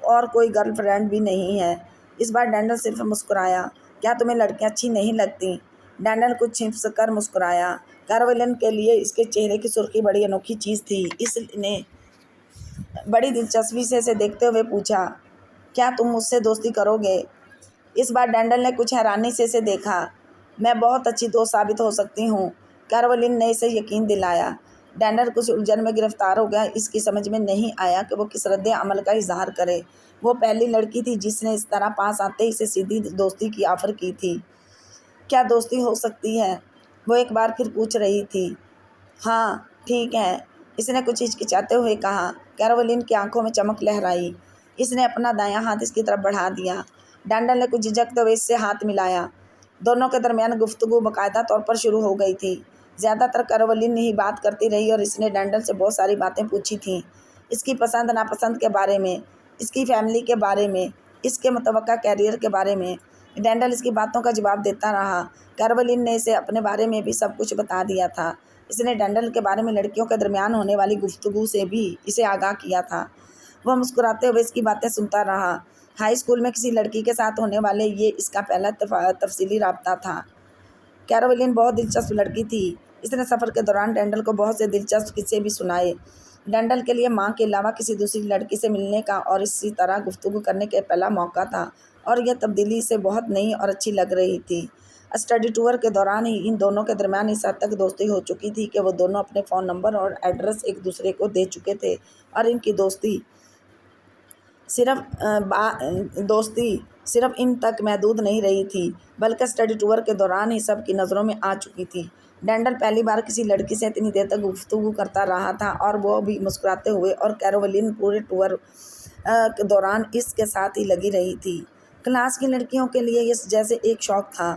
اور کوئی گرل فرینڈ بھی نہیں ہے۔ اس بار ڈینڈل صرف مسکرایا۔ کیا تمہیں لڑکیاں اچھی نہیں لگتیں؟ ڈینڈل کچھ ہنس کر مسکرایا۔ کیرولین کے لیے اس کے چہرے کی سرخی بڑی انوکھی چیز تھی۔ اس نے بڑی دلچسپی سے اسے دیکھتے ہوئے پوچھا، کیا تم مجھ سے دوستی کرو گے؟ اس بار ڈینڈل نے کچھ حیرانی سے اسے دیکھا۔ میں بہت اچھی دوست ثابت ہو سکتی ہوں، کیرولین نے اسے یقین دلایا۔ ڈینڈل کچھ الجھن میں گرفتار ہو گیا۔ اس کی سمجھ میں نہیں آیا کہ وہ کس رد عمل کا اظہار کرے۔ وہ پہلی لڑکی تھی جس نے اس طرح پاس آتے ہی اسے سیدھی دوستی کی آفر کی تھی۔ کیا دوستی ہو سکتی ہے؟ وہ ایک بار پھر پوچھ رہی تھی۔ ہاں، ٹھیک ہے، اس نے کچھ ہچکچاتے ہوئے کہا۔ کیرولین کی آنکھوں میں چمک لہرائی۔ اس نے اپنا دایاں ہاتھ اس کی طرف بڑھا دیا۔ ڈینڈل نے کچھ جھجکتے ہوئے اس سے ہاتھ ملایا۔ دونوں کے درمیان گفتگو باقاعدہ طور پر شروع ہو گئی تھی۔ زیادہ تر کیرولین ہی بات کرتی رہی اور اس نے ڈینڈل سے بہت ساری باتیں پوچھی تھیں، اس کی پسند ناپسند کے بارے میں، اس کی فیملی کے بارے میں، اس کے متوقع کیریئر کے بارے میں۔ ڈینڈل اس کی باتوں کا جواب دیتا رہا۔ کیرولین نے اسے اپنے بارے میں بھی سب کچھ بتا دیا تھا۔ اس نے ڈینڈل کے بارے میں لڑکیوں کے درمیان ہونے والی گفتگو سے بھی اسے آگاہ کیا تھا۔ وہ مسکراتے ہوئے اس کی باتیں سنتا رہا۔ ہائی اسکول میں کسی لڑکی کے ساتھ ہونے والے یہ اس کا پہلا تفصیلی رابطہ تھا۔ کیرولین بہت دلچسپ لڑکی تھی۔ اس نے سفر کے دوران ڈینڈل کو بہت سے دلچسپ قصے بھی سنائے۔ ڈینڈل کے لیے ماں کے علاوہ کسی دوسری لڑکی سے ملنے کا اور اسی طرح گفتگو کرنے کا پہلا موقع تھا، اور یہ تبدیلی اسے بہت نئی اور اچھی لگ رہی تھی۔ اسٹڈی ٹور کے دوران ہی ان دونوں کے درمیان اس حد تک دوستی ہو چکی تھی کہ وہ دونوں اپنے فون نمبر اور ایڈریس ایک دوسرے کو دے چکے تھے، اور ان کی دوستی صرف ان تک محدود نہیں رہی تھی بلکہ اسٹڈی ٹور کے دوران ہی سب کی نظروں میں آ چکی تھی۔ ڈینڈل پہلی بار کسی لڑکی سے اتنی دیر تک گفتگو کرتا رہا تھا، اور وہ بھی مسکراتے ہوئے، اور کیرولین پورے ٹور کے دوران اس کے ساتھ ہی لگی رہی تھی۔ کلاس کی لڑکیوں کے لیے یہ جیسے ایک شوق تھا۔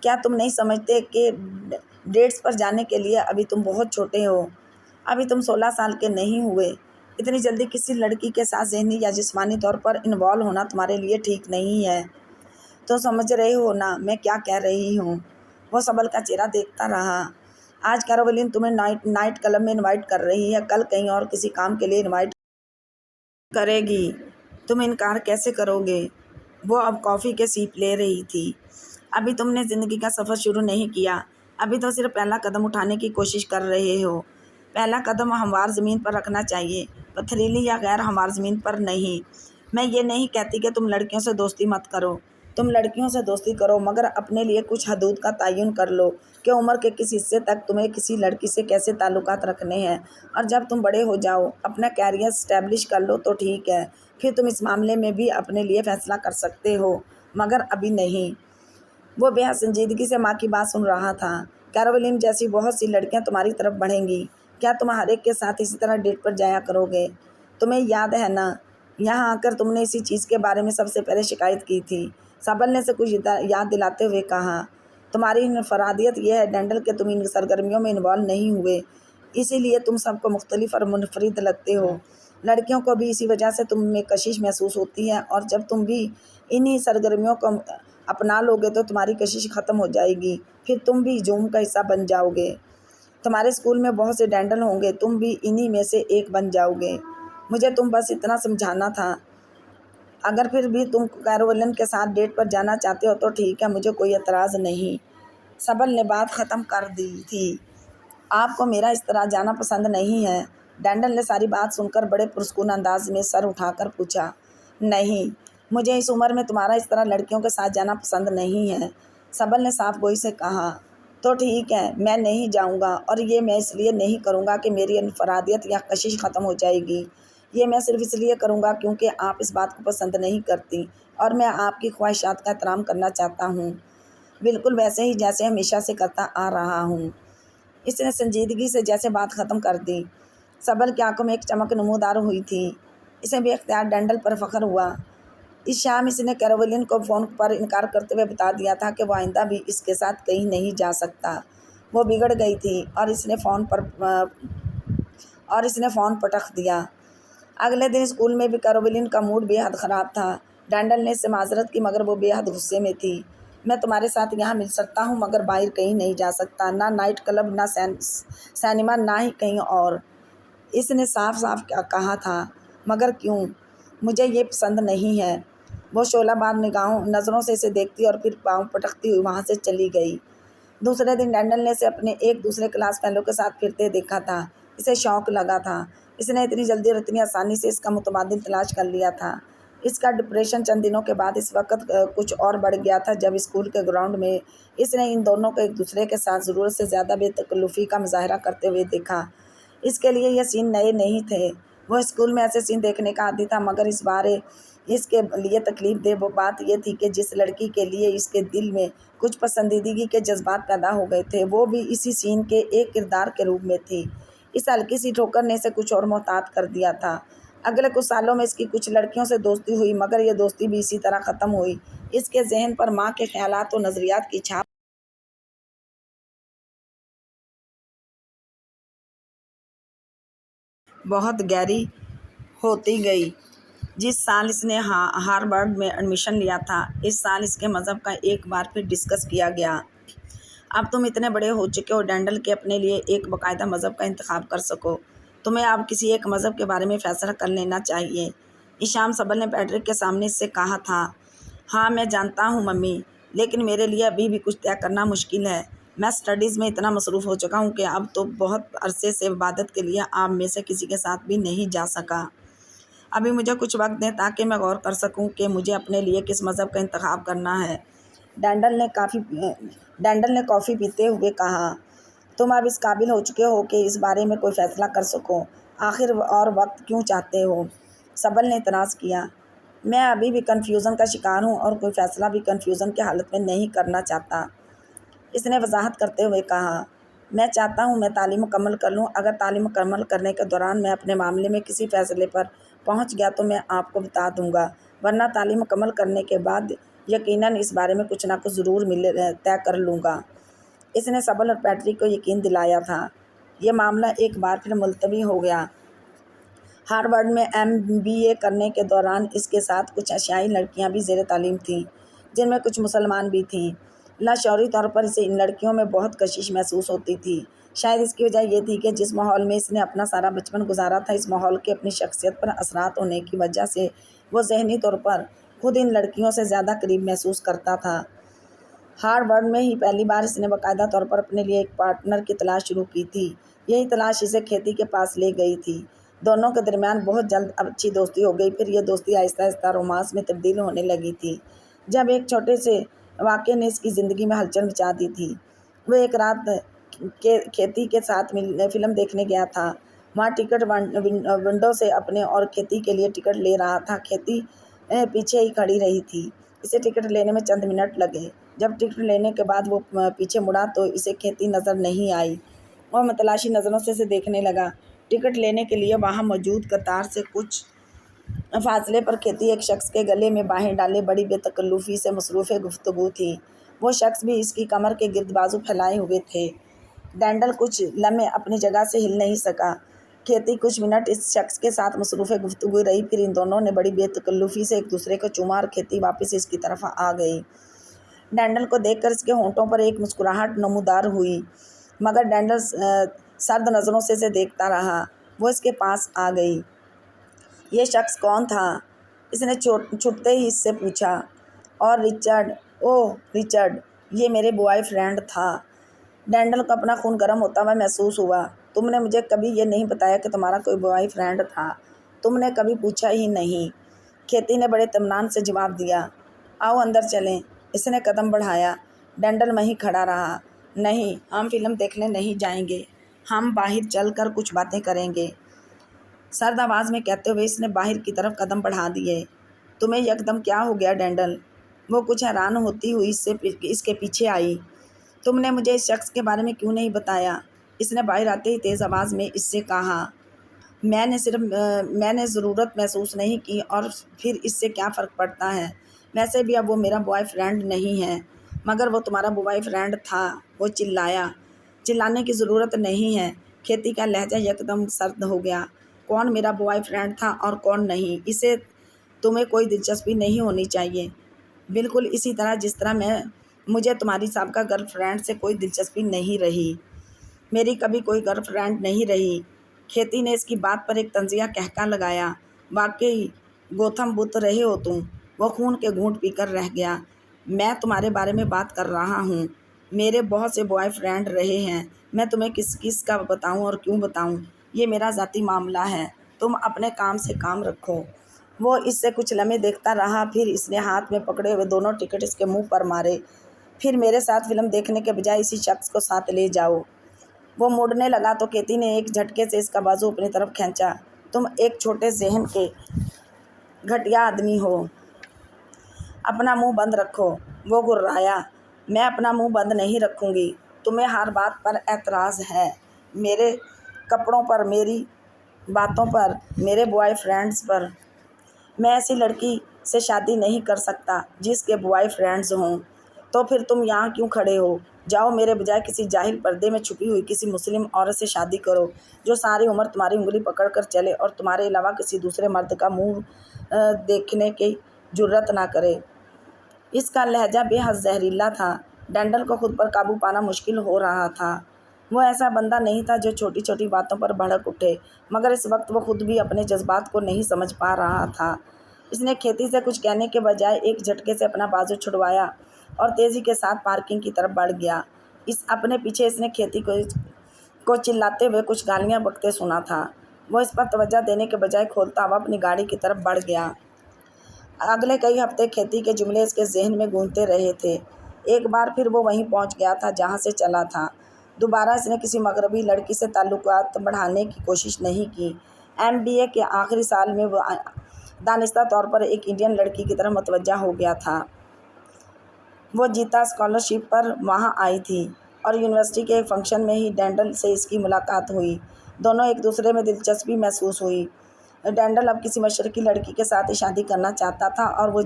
کیا تم نہیں سمجھتے کہ ڈیٹس پر جانے کے لیے ابھی تم بہت چھوٹے ہو؟ ابھی تم 16 سال کے نہیں ہوئے۔ اتنی جلدی کسی لڑکی کے ساتھ ذہنی یا جسمانی طور پر انوالو ہونا تمہارے لیے ٹھیک نہیں ہے۔ تو سمجھ رہے ہو نا میں کیا کہہ رہی ہوں؟ وہ سبل کا چہرہ دیکھتا رہا۔ آج کیروولین تمہیں نائٹ کلب میں انوائٹ کر رہی ہے، کل کہیں اور کسی کام کے لیے انوائٹ کرے گی، تم انکار کیسے کرو گے؟ وہ اب کافی کے سیپ لے رہی تھی۔ ابھی تم نے زندگی کا سفر شروع نہیں کیا، ابھی تو صرف پہلا قدم اٹھانے کی کوشش کر رہے ہو۔ پہلا قدم ہموار زمین پر رکھنا چاہیے، پتھریلی یا غیر ہموار زمین پر نہیں۔ میں یہ نہیں کہتی کہ تم لڑکیوں سے دوستی مت کرو، تم لڑکیوں سے دوستی کرو، مگر اپنے لیے کچھ حدود کا تعین کر لو کہ عمر کے کس حصے تک تمہیں کسی لڑکی سے کیسے تعلقات رکھنے ہیں، اور جب تم بڑے ہو جاؤ، اپنا کیریئر اسٹیبلش کر لو تو ٹھیک ہے، پھر تم اس معاملے میں بھی اپنے لیے فیصلہ کر سکتے ہو، مگر ابھی نہیں۔ وہ بے حد سنجیدگی سے ماں کی بات سن رہا تھا۔ کیروولین جیسی بہت سی لڑکیاں تمہاری طرف بڑھیں گی، کیا تم ہر ایک کے ساتھ اسی طرح ڈیٹ پر جایا کرو گے؟ تمہیں یاد ہے نا، یہاں آ کر تم نے اسی چیز کے بارے میں سب سے پہلے شکایت کی تھی۔ سبل نے سے کچھ یاد دلاتے ہوئے کہا۔ تمہاری انفرادیت یہ ہے ڈینڈل کہ تم ان سرگرمیوں میں انوالو نہیں ہوئے، اسی لیے تم سب کو مختلف اور منفرد لگتے ہو۔ لڑکیوں کو بھی اسی وجہ سے تم میں کشش محسوس ہوتی ہے، اور جب تم بھی انہی سرگرمیوں کو اپنا لو گے تو تمہاری کشش ختم ہو جائے گی، پھر تم بھی ہجوم کا حصہ بن جاؤ گے۔ تمہارے اسکول میں بہت سے ڈینڈل ہوں گے، تم بھی انہی میں سے ایک بن جاؤ گے۔ مجھے تم بس اتنا سمجھانا تھا۔ اگر پھر بھی تم کیروولین کے ساتھ ڈیٹ پر جانا چاہتے ہو تو ٹھیک ہے، مجھے کوئی اعتراض نہیں۔ سبل نے بات ختم کر دی تھی۔ آپ کو میرا اس طرح جانا پسند نہیں ہے؟ ڈینڈل نے ساری بات سن کر بڑے پرسکون انداز میں سر اٹھا کر پوچھا۔ نہیں، مجھے اس عمر میں تمہارا اس طرح لڑکیوں کے ساتھ جانا پسند نہیں ہے، سبل نے صاف گوئی سے کہا۔ تو ٹھیک ہے، میں نہیں جاؤں گا، اور یہ میں اس لیے نہیں کروں گا کہ میری انفرادیت یا کشش ختم ہو جائے گی، یہ میں صرف اس لیے کروں گا کیونکہ آپ اس بات کو پسند نہیں کرتی اور میں آپ کی خواہشات کا احترام کرنا چاہتا ہوں، بالکل ویسے ہی جیسے ہمیشہ سے کرتا آ رہا ہوں۔ اس نے سنجیدگی سے جیسے بات ختم کر دی۔ سبل کی آنکھوں میں ایک چمک نمودار ہوئی تھی۔ اسے بے اختیار ڈینڈل پر فخر ہوا۔ اس شام اس نے کیروولین کو فون پر انکار کرتے ہوئے بتا دیا تھا کہ وہ آئندہ بھی اس کے ساتھ کہیں نہیں جا سکتا۔ وہ بگڑ گئی تھی اور اس نے فون پٹخ دیا۔ اگلے دن اسکول میں بھی کیروولین کا موڈ بے حد خراب تھا۔ ڈینڈل نے اس سے معذرت کی مگر وہ بے حد غصے میں تھی۔ میں تمہارے ساتھ یہاں مل سکتا ہوں مگر باہر کہیں نہیں جا سکتا، نہ نائٹ کلب، نہ سینما، نہ ہی کہیں اور، اس نے صاف صاف کہا تھا۔ مگر کیوں؟ مجھے یہ پسند نہیں ہے۔ وہ شعلہ بار نظروں سے اسے دیکھتی اور پھر پاؤں پٹکتی ہوئی وہاں سے چلی گئی۔ دوسرے دن ڈینڈل نے اسے اپنے ایک دوسرے کلاس فیلو کے ساتھ پھرتے دیکھا تھا۔ اسے شوق لگا تھا۔ اس نے اتنی جلدی اور اتنی آسانی سے اس کا متبادل تلاش کر لیا تھا۔ اس کا ڈپریشن چند دنوں کے بعد اس وقت کچھ اور بڑھ گیا تھا جب اسکول کے گراؤنڈ میں اس نے ان دونوں کو ایک دوسرے کے ساتھ ضرورت سے زیادہ بے تکلفی کا مظاہرہ کرتے ہوئے دیکھا۔ اس کے لیے یہ سین نئے نہیں تھے، وہ اسکول میں ایسے سین دیکھنے کا عادی تھا، مگر اس بارے اس کے لیے تکلیف دہ وہ بات یہ تھی کہ جس لڑکی کے لیے اس کے دل میں کچھ پسندیدگی کے جذبات پیدا ہو گئے تھے وہ بھی اسی سین کے ایک کردار کے روپ میں تھی۔ اس ہلکی سی ٹھوکر نے اسے کچھ اور محتاط کر دیا تھا۔ اگلے کچھ سالوں میں اس کی کچھ لڑکیوں سے دوستی ہوئی، مگر یہ دوستی بھی اسی طرح ختم ہوئی۔ اس کے ذہن پر ماں کے خیالات و نظریات کی چھاپ بہت گہری ہوتی گئی۔ جس سال اس نے ہارورڈ میں ایڈمیشن لیا تھا، اس سال اس کے مذہب کا ایک بار پھر ڈسکس کیا گیا۔ اب تم اتنے بڑے ہو چکے ہو ڈینڈل کہ اپنے لیے ایک باقاعدہ مذہب کا انتخاب کر سکو، تمہیں اب کسی ایک مذہب کے بارے میں فیصلہ کر لینا چاہیے۔ اس شام سبل نے پیٹرک کے سامنے اس سے کہا تھا۔ ہاں میں جانتا ہوں ممی، لیکن میرے لیے ابھی بھی کچھ طے کرنا مشکل ہے۔ میں اسٹڈیز میں اتنا مصروف ہو چکا ہوں کہ اب تو بہت عرصے سے عبادت کے لیے آپ میں سے کسی کے ساتھ بھی نہیں جا سکا۔ ابھی مجھے کچھ وقت دیں تاکہ میں غور کر سکوں کہ مجھے اپنے لیے کس مذہب کا انتخاب کرنا ہے۔ ڈینڈل نے کافی پیتے ہوئے کہا۔ تم اب اس قابل ہو چکے ہو کہ اس بارے میں کوئی فیصلہ کر سکو، آخر اور وقت کیوں چاہتے ہو؟ سبل نے اعتراض کیا۔ میں ابھی بھی کنفیوژن کا شکار ہوں اور کوئی فیصلہ بھی کنفیوژن کی حالت میں نہیں کرنا چاہتا، اس نے وضاحت کرتے ہوئے کہا۔ میں چاہتا ہوں میں تعلیم مکمل کر لوں، اگر تعلیم مکمل کرنے کے دوران میں اپنے معاملے میں کسی فیصلے پر پہنچ گیا تو میں آپ کو بتا دوں گا، ورنہ تعلیم مکمل کرنے کے بعد یقیناً اس بارے میں کچھ نہ کچھ ضرور طے کر لوں گا۔ اس نے سبل اور پیٹرک کو یقین دلایا تھا۔ یہ معاملہ ایک بار پھر ملتوی ہو گیا۔ ہارورڈ میں MBA کرنے کے دوران اس کے ساتھ کچھ ایشیائی لڑکیاں بھی زیر تعلیم تھیں، جن میں کچھ مسلمان بھی تھیں۔ لاشعوری طور پر اسے ان لڑکیوں میں بہت کشش محسوس ہوتی تھی۔ شاید اس کی وجہ یہ تھی کہ جس ماحول میں اس نے اپنا سارا بچپن گزارا تھا، اس ماحول کے اپنی شخصیت پر اثرات ہونے کی وجہ سے وہ ذہنی طور پر خود ان لڑکیوں سے زیادہ قریب محسوس کرتا تھا۔ ہارورڈ میں ہی پہلی بار اس نے باقاعدہ طور پر اپنے لیے ایک پارٹنر کی تلاش شروع کی تھی۔ یہی تلاش اسے کھیتی کے پاس لے گئی تھی۔ دونوں کے درمیان بہت جلد اچھی دوستی ہو گئی، پھر یہ دوستی آہستہ آہستہ رومانس میں تبدیل ہونے لگی تھی۔ جب ایک چھوٹے سے واقعے نے اس کی زندگی میں ہلچل مچا دی تھی۔ وہ ایک رات کھیتی کے ساتھ فلم دیکھنے گیا تھا۔ وہاں ٹکٹ ونڈو سے اپنے اور کھیتی کے لیے ٹکٹ لے رہا تھا۔ کھیتی پیچھے ہی کھڑی رہی تھی۔ اسے ٹکٹ لینے میں چند منٹ لگے۔ جب ٹکٹ لینے کے بعد وہ پیچھے مڑا تو اسے کھیتی نظر نہیں آئی۔ وہ متلاشی نظروں سے اسے دیکھنے لگا۔ ٹکٹ لینے کے لیے وہاں موجود قطار سے کچھ فاصلے پر کھیتی ایک شخص کے گلے میں باہیں ڈالے بڑی بے تکلفی سے مصروف گفتگو تھی۔ وہ شخص بھی اس کی کمر کے گرد بازو پھیلائے ہوئے تھے۔ ڈینڈل کچھ لمحے اپنی جگہ سے ہل نہیں سکا۔ کھیتی کچھ منٹ اس شخص کے ساتھ مصروف گفتگو رہی، پھر ان دونوں نے بڑی بے تکلفی سے ایک دوسرے کو چوما اور کھیتی واپس اس کی طرف آ گئی۔ ڈینڈل کو دیکھ کر اس کے ہونٹوں پر ایک مسکراہٹ نمودار ہوئی، مگر ڈینڈل سرد نظروں سے اسے دیکھتا رہا۔ وہ اس کے پاس آ گئی۔ یہ شخص کون تھا؟ اس نے چھٹتے ہی اس سے پوچھا۔ اور رچرڈ، اوہ رچرڈ، یہ میرے بوائے فرینڈ تھا۔ ڈینڈل کو اپنا خون گرم ہوتا ہوا محسوس ہوا۔ تم نے مجھے کبھی یہ نہیں بتایا کہ تمہارا کوئی بوائے فرینڈ تھا۔ تم نے کبھی پوچھا ہی نہیں۔ کھیتی نے بڑے اطمینان سے جواب دیا۔ آؤ اندر چلیں۔ اس نے قدم بڑھایا۔ ڈینڈل وہیں کھڑا رہا۔ نہیں، ہم فلم دیکھنے نہیں جائیں گے، ہم باہر چل کر کچھ باتیں کریں گے، سرد آواز میں کہتے ہوئے اس نے باہر کی طرف قدم بڑھا دیے۔ تمہیں یکدم کیا ہو گیا ڈینڈل؟ وہ کچھ حیران ہوتی ہوئی اس کے پیچھے آئی۔ تم نے مجھے اس شخص کے بارے میں کیوں نہیں بتایا؟ اس نے باہر آتے ہی تیز آواز میں اس سے کہا۔ میں نے ضرورت محسوس نہیں کی، اور پھر اس سے کیا فرق پڑتا ہے؟ ویسے بھی اب وہ میرا بوائے فرینڈ نہیں ہے۔ مگر وہ تمہارا بوائے فرینڈ تھا، وہ چلایا۔ چلانے کی ضرورت نہیں ہے۔ کھیتی کا لہجہ یکدم سرد ہو گیا۔ کون میرا بوائے فرینڈ تھا اور کون نہیں، اسے تمہیں کوئی دلچسپی نہیں ہونی چاہیے۔ بالکل اسی طرح جس طرح مجھے تمہاری سابقہ گرل فرینڈ سے کوئی دلچسپی نہیں رہی۔ میری کبھی کوئی گرل فرینڈ نہیں رہی۔ کھیتی نے اس کی بات پر ایک طنزیہ قہقہ لگایا۔ واقعی گوتم بدھ رہے ہو تم؟ وہ خون کے گھونٹ پی کر رہ گیا۔ میں تمہارے بارے میں بات کر رہا ہوں۔ میرے بہت سے بوائے فرینڈ رہے ہیں۔ میں تمہیں کس کا بتاؤں اور کیوں بتاؤں؟ یہ میرا ذاتی معاملہ ہے۔ تم اپنے کام سے کام رکھو۔ وہ اس سے کچھ لمحے دیکھتا رہا، پھر اس نے ہاتھ میں پکڑے ہوئے دونوں ٹکٹ اس کے منہ پر مارے۔ پھر میرے ساتھ فلم دیکھنے کے بجائے اسی شخص کو ساتھ لے جاؤ۔ وہ مڑنے لگا تو کھیتی نے ایک جھٹکے سے اس کا بازو اپنی طرف کھینچا۔ تم ایک چھوٹے ذہن کے گھٹیا آدمی ہو، اپنا منہ بند رکھو۔ وہ گررایا۔ میں اپنا منہ بند نہیں رکھوں گی۔ تمہیں ہر بات پر اعتراض ہے، میرے کپڑوں پر، میری باتوں پر، میرے بوائے فرینڈز پر۔ میں ایسی لڑکی سے شادی نہیں کر سکتا جس کے بوائے فرینڈز ہوں۔ تو پھر تم یہاں کیوں کھڑے ہو؟ جاؤ، میرے بجائے کسی جاہل پردے میں چھپی ہوئی کسی مسلم عورت سے شادی کرو، جو ساری عمر تمہاری انگلی پکڑ کر چلے اور تمہارے علاوہ کسی دوسرے مرد کا منہ دیکھنے کی جرات نہ کرے۔ اس کا لہجہ بے حد زہریلا تھا۔ ڈینڈل کو خود پر قابو پانا مشکل ہو رہا تھا۔ وہ ایسا بندہ نہیں تھا جو چھوٹی چھوٹی باتوں پر بھڑک اٹھے، مگر اس وقت وہ خود بھی اپنے جذبات کو نہیں سمجھ پا رہا تھا۔ اس نے کھیتی سے کچھ کہنے کے بجائے ایک جھٹکے سے اپنا بازو چھڑوایا اور تیزی کے ساتھ پارکنگ کی طرف بڑھ گیا۔ اپنے پیچھے اس نے کھیتی کو چلاتے ہوئے کچھ گالیاں بکتے سنا تھا۔ وہ اس پر توجہ دینے کے بجائے کھولتا ہوا اپنی گاڑی کی طرف بڑھ گیا۔ اگلے کئی ہفتے کھیتی کے جملے اس کے ذہن میں گونجتے رہے تھے۔ ایک بار پھر وہ وہیں پہنچ گیا تھا جہاں سے چلا تھا۔ دوبارہ اس نے کسی مغربی لڑکی سے تعلقات بڑھانے کی کوشش نہیں کی۔ MBA کے آخری سال میں وہ دانستہ طور پر ایک انڈین لڑکی کی طرف متوجہ ہو گیا تھا۔ وہ جیتا اسکالرشپ پر وہاں آئی تھی، اور یونیورسٹی کے ایک فنکشن میں ہی ڈینڈل سے اس کی ملاقات ہوئی۔ دونوں ایک دوسرے میں دلچسپی محسوس ہوئی۔ ڈینڈل اب کسی مشرقی لڑکی کے ساتھ ہی شادی کرنا چاہتا تھا اور وہ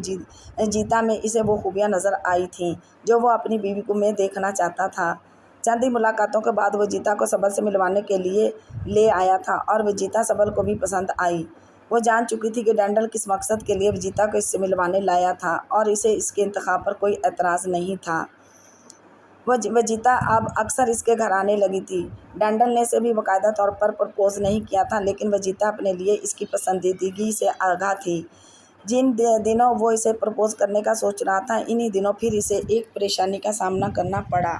جیتا میں اسے وہ خوبیاں نظر آئی تھیں جو وہ اپنی بیوی کو میں دیکھنا چاہتا تھا۔ چند ہی ملاقاتوں کے بعد وہ جیتا کو سبل سے ملوانے کے لیے لے آیا تھا اور وجیتا سبل کو بھی پسند آئی۔ وہ جان چکی تھی کہ ڈینڈل کس مقصد کے لیے وجیتا کو اس سے ملوانے لایا تھا اور اسے اس کے انتخاب پر کوئی اعتراض نہیں تھا۔ وجیتا اب اکثر اس کے گھر آنے لگی تھی۔ ڈینڈل نے اسے بھی باقاعدہ طور پر پرپوز نہیں کیا تھا، لیکن وجیتا اپنے لیے اس کی پسندیدگی سے آگاہ تھی۔ جن دنوں وہ اسے پرپوز کرنے کا سوچ رہا تھا، انہی دنوں پھر اسے ایک پریشانی کا سامنا کرنا پڑا۔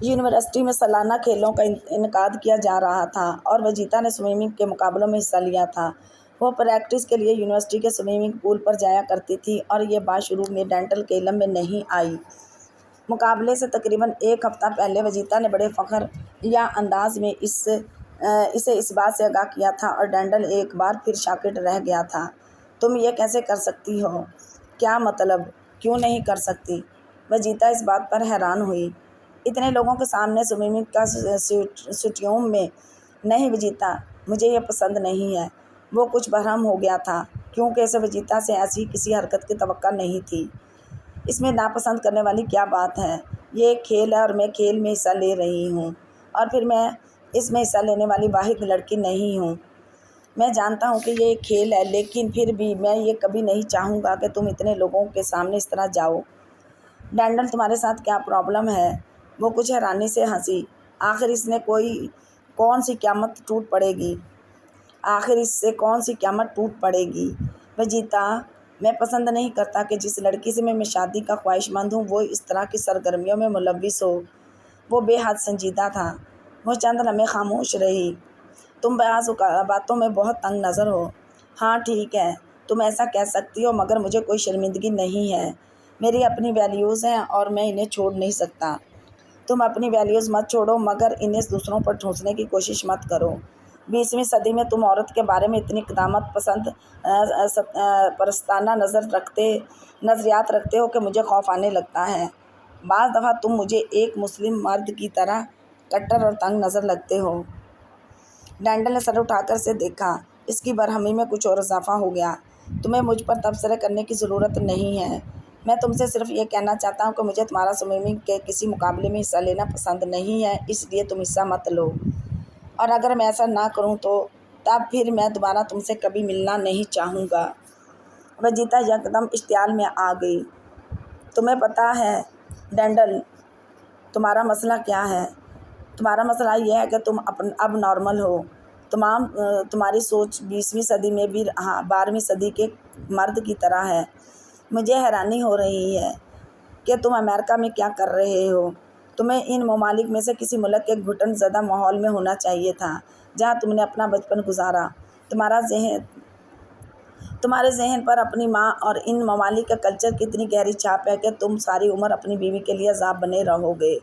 یونیورسٹی میں سالانہ کھیلوں کا انعقاد کیا جا رہا تھا اور وجیتا نے سوئمنگ کے مقابلوں میں حصہ لیا تھا۔ وہ پریکٹس کے لیے یونیورسٹی کے سوئمنگ پول پر جایا کرتی تھی اور یہ بات شروع میں ڈینڈل کے علم میں نہیں آئی۔ مقابلے سے تقریباً ایک ہفتہ پہلے وجیتا نے بڑے فخر یا انداز میں اسے اس بات سے آگاہ کیا تھا اور ڈینڈل ایک بار پھر ساکت رہ گیا تھا۔ تم یہ کیسے کر سکتی ہو؟ کیا مطلب؟ کیوں نہیں کر سکتی؟ وجیتا اس بات پر حیران ہوئی۔ اتنے لوگوں کے سامنے سوئمنگ کا سٹیوم میں؟ نہیں وجیتا، مجھے یہ پسند نہیں ہے۔ وہ کچھ برہم ہو گیا تھا کیونکہ اسے وجیتا سے ایسی کسی حرکت کی توقع نہیں تھی۔ اس میں ناپسند کرنے والی کیا بات ہے؟ یہ ایک کھیل ہے اور میں کھیل میں حصہ لے رہی ہوں، اور پھر میں اس میں حصہ لینے والی واحد لڑکی نہیں ہوں۔ میں جانتا ہوں کہ یہ ایک کھیل ہے، لیکن پھر بھی میں یہ کبھی نہیں چاہوں گا کہ تم اتنے لوگوں کے سامنے اس طرح جاؤ۔ ڈینڈل تمہارے ساتھ کیا پرابلم ہے؟ وہ کچھ حیرانی سے ہنسی۔ آخر اس نے کون سی قیامت ٹوٹ پڑے گی؟ آخر اس سے کون سی قیامت ٹوٹ پڑے گی؟ وجیتا، میں پسند نہیں کرتا کہ جس لڑکی سے میں شادی کا خواہش مند ہوں وہ اس طرح کی سرگرمیوں میں ملوث ہو۔ وہ بے حد سنجیدہ تھا۔ وہ چند لمحے خاموش رہی۔ تم بعض باتوں میں بہت تنگ نظر ہو۔ ہاں ٹھیک ہے، تم ایسا کہہ سکتی ہو، مگر مجھے کوئی شرمندگی نہیں ہے۔ میری اپنی ویلیوز ہیں اور میں انہیں چھوڑ نہیں سکتا۔ تم اپنی ویلیوز مت چھوڑو، مگر انہیں دوسروں پر ٹھونسنے کی کوشش مت کرو۔ 20ویں صدی میں تم عورت کے بارے میں اتنی قدامت پرستانہ نظریات رکھتے ہو کہ مجھے خوف آنے لگتا ہے۔ بعض دفعہ تم مجھے ایک مسلم مرد کی طرح کٹر اور تنگ نظر لگتے ہو۔ ڈینڈل نے سر اٹھا کر اسے دیکھا۔ اس کی برہمی میں کچھ اور اضافہ ہو گیا۔ تمہیں مجھ پر تبصرے کرنے کی ضرورت نہیں ہے۔ میں تم سے صرف یہ کہنا چاہتا ہوں کہ مجھے تمہارا سوئمنگ کے کسی مقابلے میں حصہ لینا پسند نہیں ہے، اس لیے تم حصہ مت لو۔ اور اگر میں ایسا نہ کروں تو تب پھر میں دوبارہ تم سے کبھی ملنا نہیں چاہوں گا۔ وجیتا یکدم اشتعال میں آ گئی۔ تمہیں پتہ ہے ڈینڈل، تمہارا مسئلہ کیا ہے؟ تمہارا مسئلہ یہ ہے کہ تم اب نارمل ہو۔ تمہاری سوچ 20ویں صدی میں بھی 12ویں صدی کے مرد کی طرح ہے۔ مجھے حیرانی ہو رہی ہے کہ تم امریکہ میں کیا کر رہے ہو۔ تمہیں ان ممالک میں سے کسی ملک کے گھٹن زدہ ماحول میں ہونا چاہیے تھا جہاں تم نے اپنا بچپن گزارا۔ تمہارے ذہن پر اپنی ماں اور ان ممالک کے کلچر کی اتنی گہری چھاپ ہے کہ تم ساری عمر اپنی بیوی کے لیے عذاب بنے رہو گے۔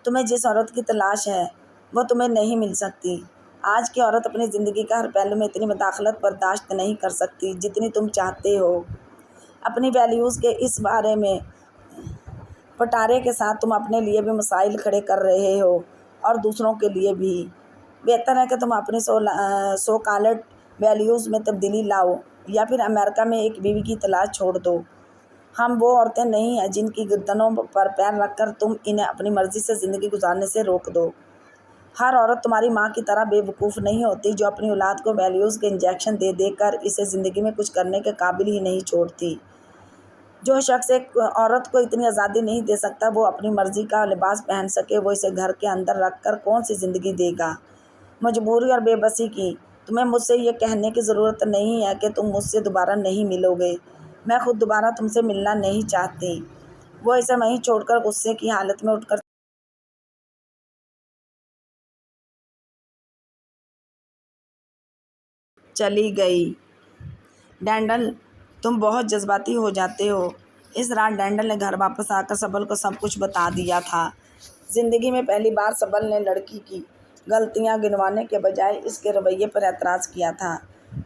تمہیں جس عورت کی تلاش ہے وہ تمہیں نہیں مل سکتی۔ آج کی عورت اپنی زندگی کا ہر پہلو میں اتنی مداخلت برداشت نہیں کر سکتی جتنی تم چاہتے ہو۔ اپنی ویلیوز کے اس بارے میں پٹارے کے ساتھ تم اپنے لیے بھی مسائل کھڑے کر رہے ہو اور دوسروں کے لیے بھی۔ بہتر ہے کہ تم اپنی سو کالڈ ویلیوز میں تبدیلی لاؤ یا پھر امریکہ میں ایک بیوی کی تلاش چھوڑ دو۔ ہم وہ عورتیں نہیں ہیں جن کی گردنوں پر پیر رکھ کر تم انہیں اپنی مرضی سے زندگی گزارنے سے روک دو۔ ہر عورت تمہاری ماں کی طرح بے وقوف نہیں ہوتی جو اپنی اولاد کو ویلیوز کے انجیکشن دے دے کر اسے زندگی میں کچھ کرنے کے قابل ہی نہیں چھوڑتی۔ جو شخص ایک عورت کو اتنی آزادی نہیں دے سکتا وہ اپنی مرضی کا لباس پہن سکے، وہ اسے گھر کے اندر رکھ کر کون سی زندگی دے گا؟ مجبوری اور بے بسی کی۔ تمہیں مجھ سے یہ کہنے کی ضرورت نہیں ہے کہ تم مجھ سے دوبارہ نہیں ملو گے۔ میں خود دوبارہ تم سے ملنا نہیں چاہتی۔ وہ اسے وہیں چھوڑ کر غصے کی حالت میں اٹھ کر چلی گئی۔ ڈینڈل، تم بہت جذباتی ہو جاتے ہو۔ اس رات ڈینڈل نے گھر واپس آ کر سبل کو سب کچھ بتا دیا تھا۔ زندگی میں پہلی بار سبل نے لڑکی کی غلطیاں گنوانے کے بجائے اس کے رویے پر اعتراض کیا تھا۔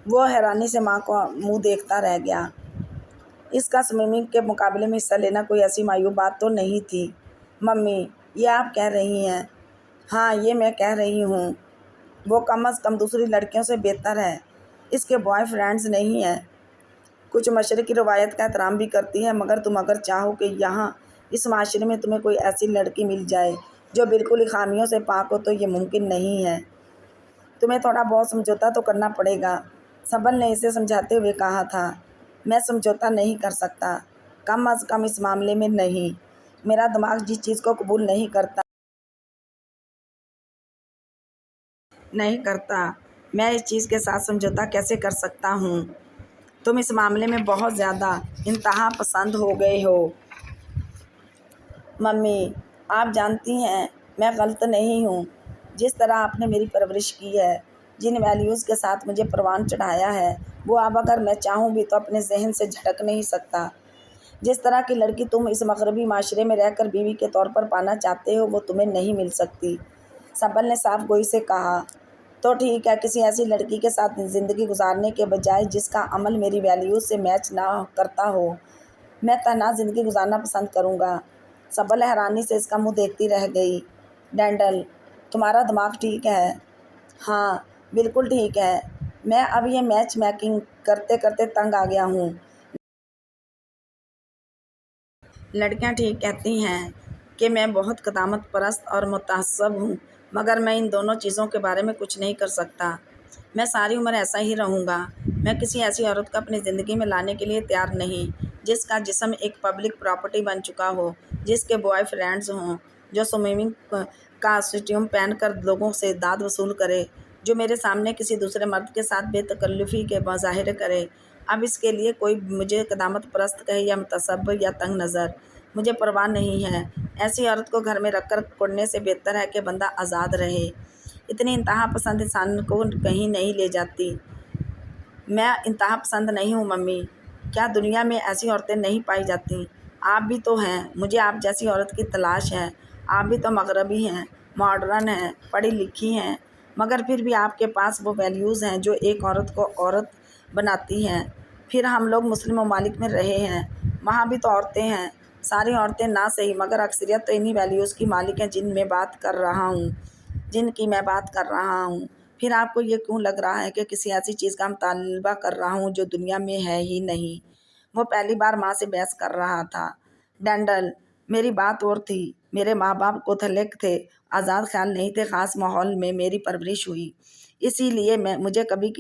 وہ حیرانی سے ماں کو منہ دیکھتا رہ گیا۔ اس کا سوئمنگ کے مقابلے میں حصہ لینا کوئی ایسی معیوب بات تو نہیں تھی۔ ممی، یہ آپ کہہ رہی ہیں؟ ہاں، یہ میں کہہ رہی ہوں۔ وہ کم از کم دوسری لڑکیوں سے بہتر ہے، اس کے بوائے فرینڈز نہیں ہیں، کچھ مشرقی روایت کا احترام بھی کرتی ہے، مگر تم اگر چاہو کہ یہاں اس معاشرے میں تمہیں کوئی ایسی لڑکی مل جائے جو بالکل ہی خامیوں سے پاک ہو تو یہ ممکن نہیں ہے۔ تمہیں تھوڑا بہت سمجھوتا تو کرنا پڑے گا، سبل نے اسے سمجھاتے ہوئے کہا تھا۔ میں سمجھوتا نہیں کر سکتا، کم از کم اس معاملے میں نہیں۔ میرا دماغ جس چیز کو قبول نہیں کرتا میں اس چیز کے ساتھ سمجھوتا کیسے کر سکتا ہوں؟ تم اس معاملے میں بہت زیادہ انتہا پسند ہو گئے ہو۔ ممی، آپ جانتی ہیں میں غلط نہیں ہوں۔ جس طرح آپ نے میری پرورش کی ہے، جن ویلیوز کے ساتھ مجھے پروان چڑھایا ہے، وہ اب اگر میں چاہوں بھی تو اپنے ذہن سے جھٹک نہیں سکتا۔ جس طرح کی لڑکی تم اس مغربی معاشرے میں رہ کر بیوی کے طور پر پانا چاہتے ہو وہ تمہیں نہیں مل سکتی، سبل نے صاف گوئی سے کہا۔ تو ٹھیک ہے، کسی ایسی لڑکی کے ساتھ زندگی گزارنے کے بجائے جس کا عمل میری ویلیوز سے میچ نہ کرتا ہو، میں تنہا زندگی گزارنا پسند کروں گا۔ سبل حیرانی سے اس کا منہ دیکھتی رہ گئی۔ ڈینڈل، تمہارا دماغ ٹھیک ہے؟ ہاں، بالکل ٹھیک ہے۔ میں اب یہ میچ میکنگ کرتے کرتے تنگ آ گیا ہوں۔ لڑکیاں ٹھیک کہتی ہیں کہ میں بہت قدامت پرست اور متعصب ہوں، مگر میں ان دونوں چیزوں کے بارے میں کچھ نہیں کر سکتا۔ میں ساری عمر ایسا ہی رہوں گا۔ میں کسی ایسی عورت کو اپنی زندگی میں لانے کے لیے تیار نہیں جس کا جسم ایک پبلک پراپرٹی بن چکا ہو، جس کے بوائے فرینڈز ہوں، جو سوئمنگ کاسٹیوم پہن کر لوگوں سے داد وصول کرے، جو میرے سامنے کسی دوسرے مرد کے ساتھ بے تکلفی کے مظاہرے کرے۔ اب اس کے لیے کوئی مجھے قدامت پرست کہے یا متعصب یا تنگ نظر، مجھے پرواہ نہیں ہے۔ ایسی عورت کو گھر میں رکھ کر کوڑنے سے بہتر ہے کہ بندہ آزاد رہے۔ اتنی انتہا پسند انسان کو کہیں نہیں لے جاتی۔ میں انتہا پسند نہیں ہوں ممی، کیا دنیا میں ایسی عورتیں نہیں پائی جاتی؟ آپ بھی تو ہیں، مجھے آپ جیسی عورت کی تلاش ہے۔ آپ بھی تو مغربی ہیں، ماڈرن ہیں، پڑھی لکھی ہیں، مگر پھر بھی آپ کے پاس وہ ویلیوز ہیں جو ایک عورت کو عورت بناتی ہیں۔ پھر ہم لوگ مسلم ممالک میں رہے ہیں، وہاں بھی تو عورتیں ہیں، ساری عورتیں نہ صحیح مگر اکثریت تو انہی ویلیوز کی مالک ہیں جن کی میں بات کر رہا ہوں۔ پھر آپ کو یہ کیوں لگ رہا ہے کہ کسی ایسی چیز کا مطالبہ کر رہا ہوں جو دنیا میں ہے ہی نہیں؟ وہ پہلی بار ماں سے بحث کر رہا تھا۔ ڈینڈل، میری بات اور تھی۔ میرے ماں باپ کوتھلک تھے، آزاد خیال نہیں تھے، خاص ماحول میں میری پرورش ہوئی، اسی لیے مجھے کبھی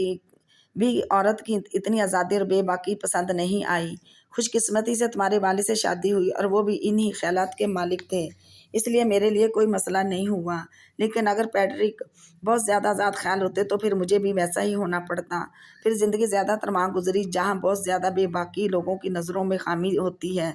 بھی عورت کی اتنی آزادی اور بے باکی پسند نہیں آئی۔ خوش قسمتی سے تمہارے والد سے شادی ہوئی اور وہ بھی انہی خیالات کے مالک تھے، اس لیے میرے لیے کوئی مسئلہ نہیں ہوا۔ لیکن اگر پیٹرک بہت زیادہ آزاد خیال ہوتے تو پھر مجھے بھی ویسا ہی ہونا پڑتا۔ پھر زندگی زیادہ تر وہاں گزری جہاں بہت زیادہ بے باکی لوگوں کی نظروں میں خامی ہوتی ہے،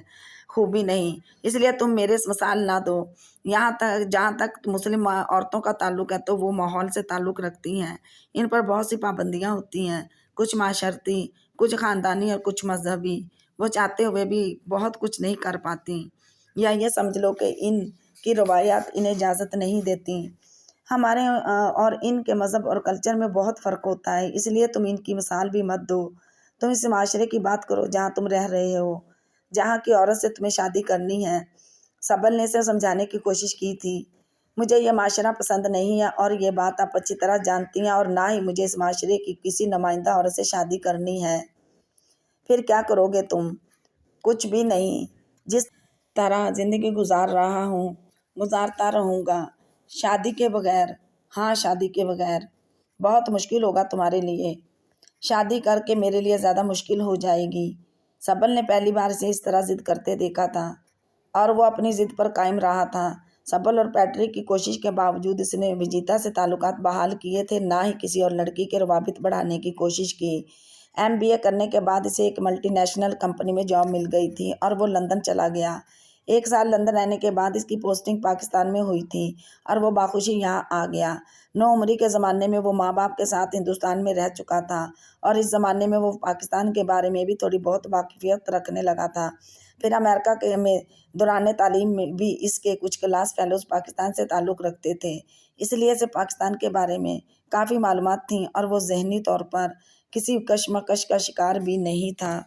خوبی نہیں۔ اس لیے تم میرے مثال نہ دو۔ جہاں تک مسلم عورتوں کا تعلق ہے تو وہ ماحول سے تعلق رکھتی ہیں، ان پر بہت سی پابندیاں ہوتی ہیں، کچھ معاشرتی، کچھ خاندانی اور کچھ مذہبی۔ وہ چاہتے ہوئے بھی بہت کچھ نہیں کر پاتی، یا یہ سمجھ لو کہ ان کی روایات انہیں اجازت نہیں دیتی۔ ہمارے اور ان کے مذہب اور کلچر میں بہت فرق ہوتا ہے، اس لیے تم ان کی مثال بھی مت دو۔ تم اس معاشرے کی بات کرو جہاں تم رہ رہے ہو، جہاں کی عورت سے تمہیں شادی کرنی ہے۔ سبل نے اسے سمجھانے کی کوشش کی تھی۔ مجھے یہ معاشرہ پسند نہیں ہے اور یہ بات آپ اچھی طرح جانتی ہیں، اور نہ ہی مجھے اس معاشرے کی کسی نمائندہ عورت سے شادی کرنی ہے۔ پھر کیا کرو گے تم؟ کچھ بھی نہیں، جس طرح زندگی گزار رہا ہوں گزارتا رہوں گا، شادی کے بغیر۔ ہاں، شادی کے بغیر بہت مشکل ہوگا تمہارے لیے۔ شادی کر کے میرے لیے زیادہ مشکل ہو جائے گی۔ سبل نے پہلی بار اسے اس طرح ضد کرتے دیکھا تھا اور وہ اپنی ضد پر قائم رہا تھا۔ سبل اور پیٹرک کی کوشش کے باوجود اس نے وجیتا سے تعلقات بحال کیے تھے، نہ ہی کسی اور لڑکی کے روابط بڑھانے کی کوشش کی۔ MBA کرنے کے بعد اسے ایک ملٹی نیشنل کمپنی میں جاب مل گئی تھی اور وہ لندن چلا گیا۔ 1 سال لندن رہنے کے بعد اس کی پوسٹنگ پاکستان میں ہوئی تھی اور وہ باخوشی یہاں آ گیا۔ نوعمری کے زمانے میں وہ ماں باپ کے ساتھ ہندوستان میں رہ چکا تھا اور اس زمانے میں وہ پاکستان کے بارے میں بھی تھوڑی بہت واقفیت رکھنے لگا تھا۔ پھر امریکہ میں دوران تعلیم میں بھی اس کے کچھ کلاس فیلوز پاکستان سے تعلق رکھتے تھے، اس لیے اسے پاکستان کے بارے میں کافی معلومات تھیں اور وہ ذہنی طور پر کسی کشمکش کا شکار بھی نہیں تھا۔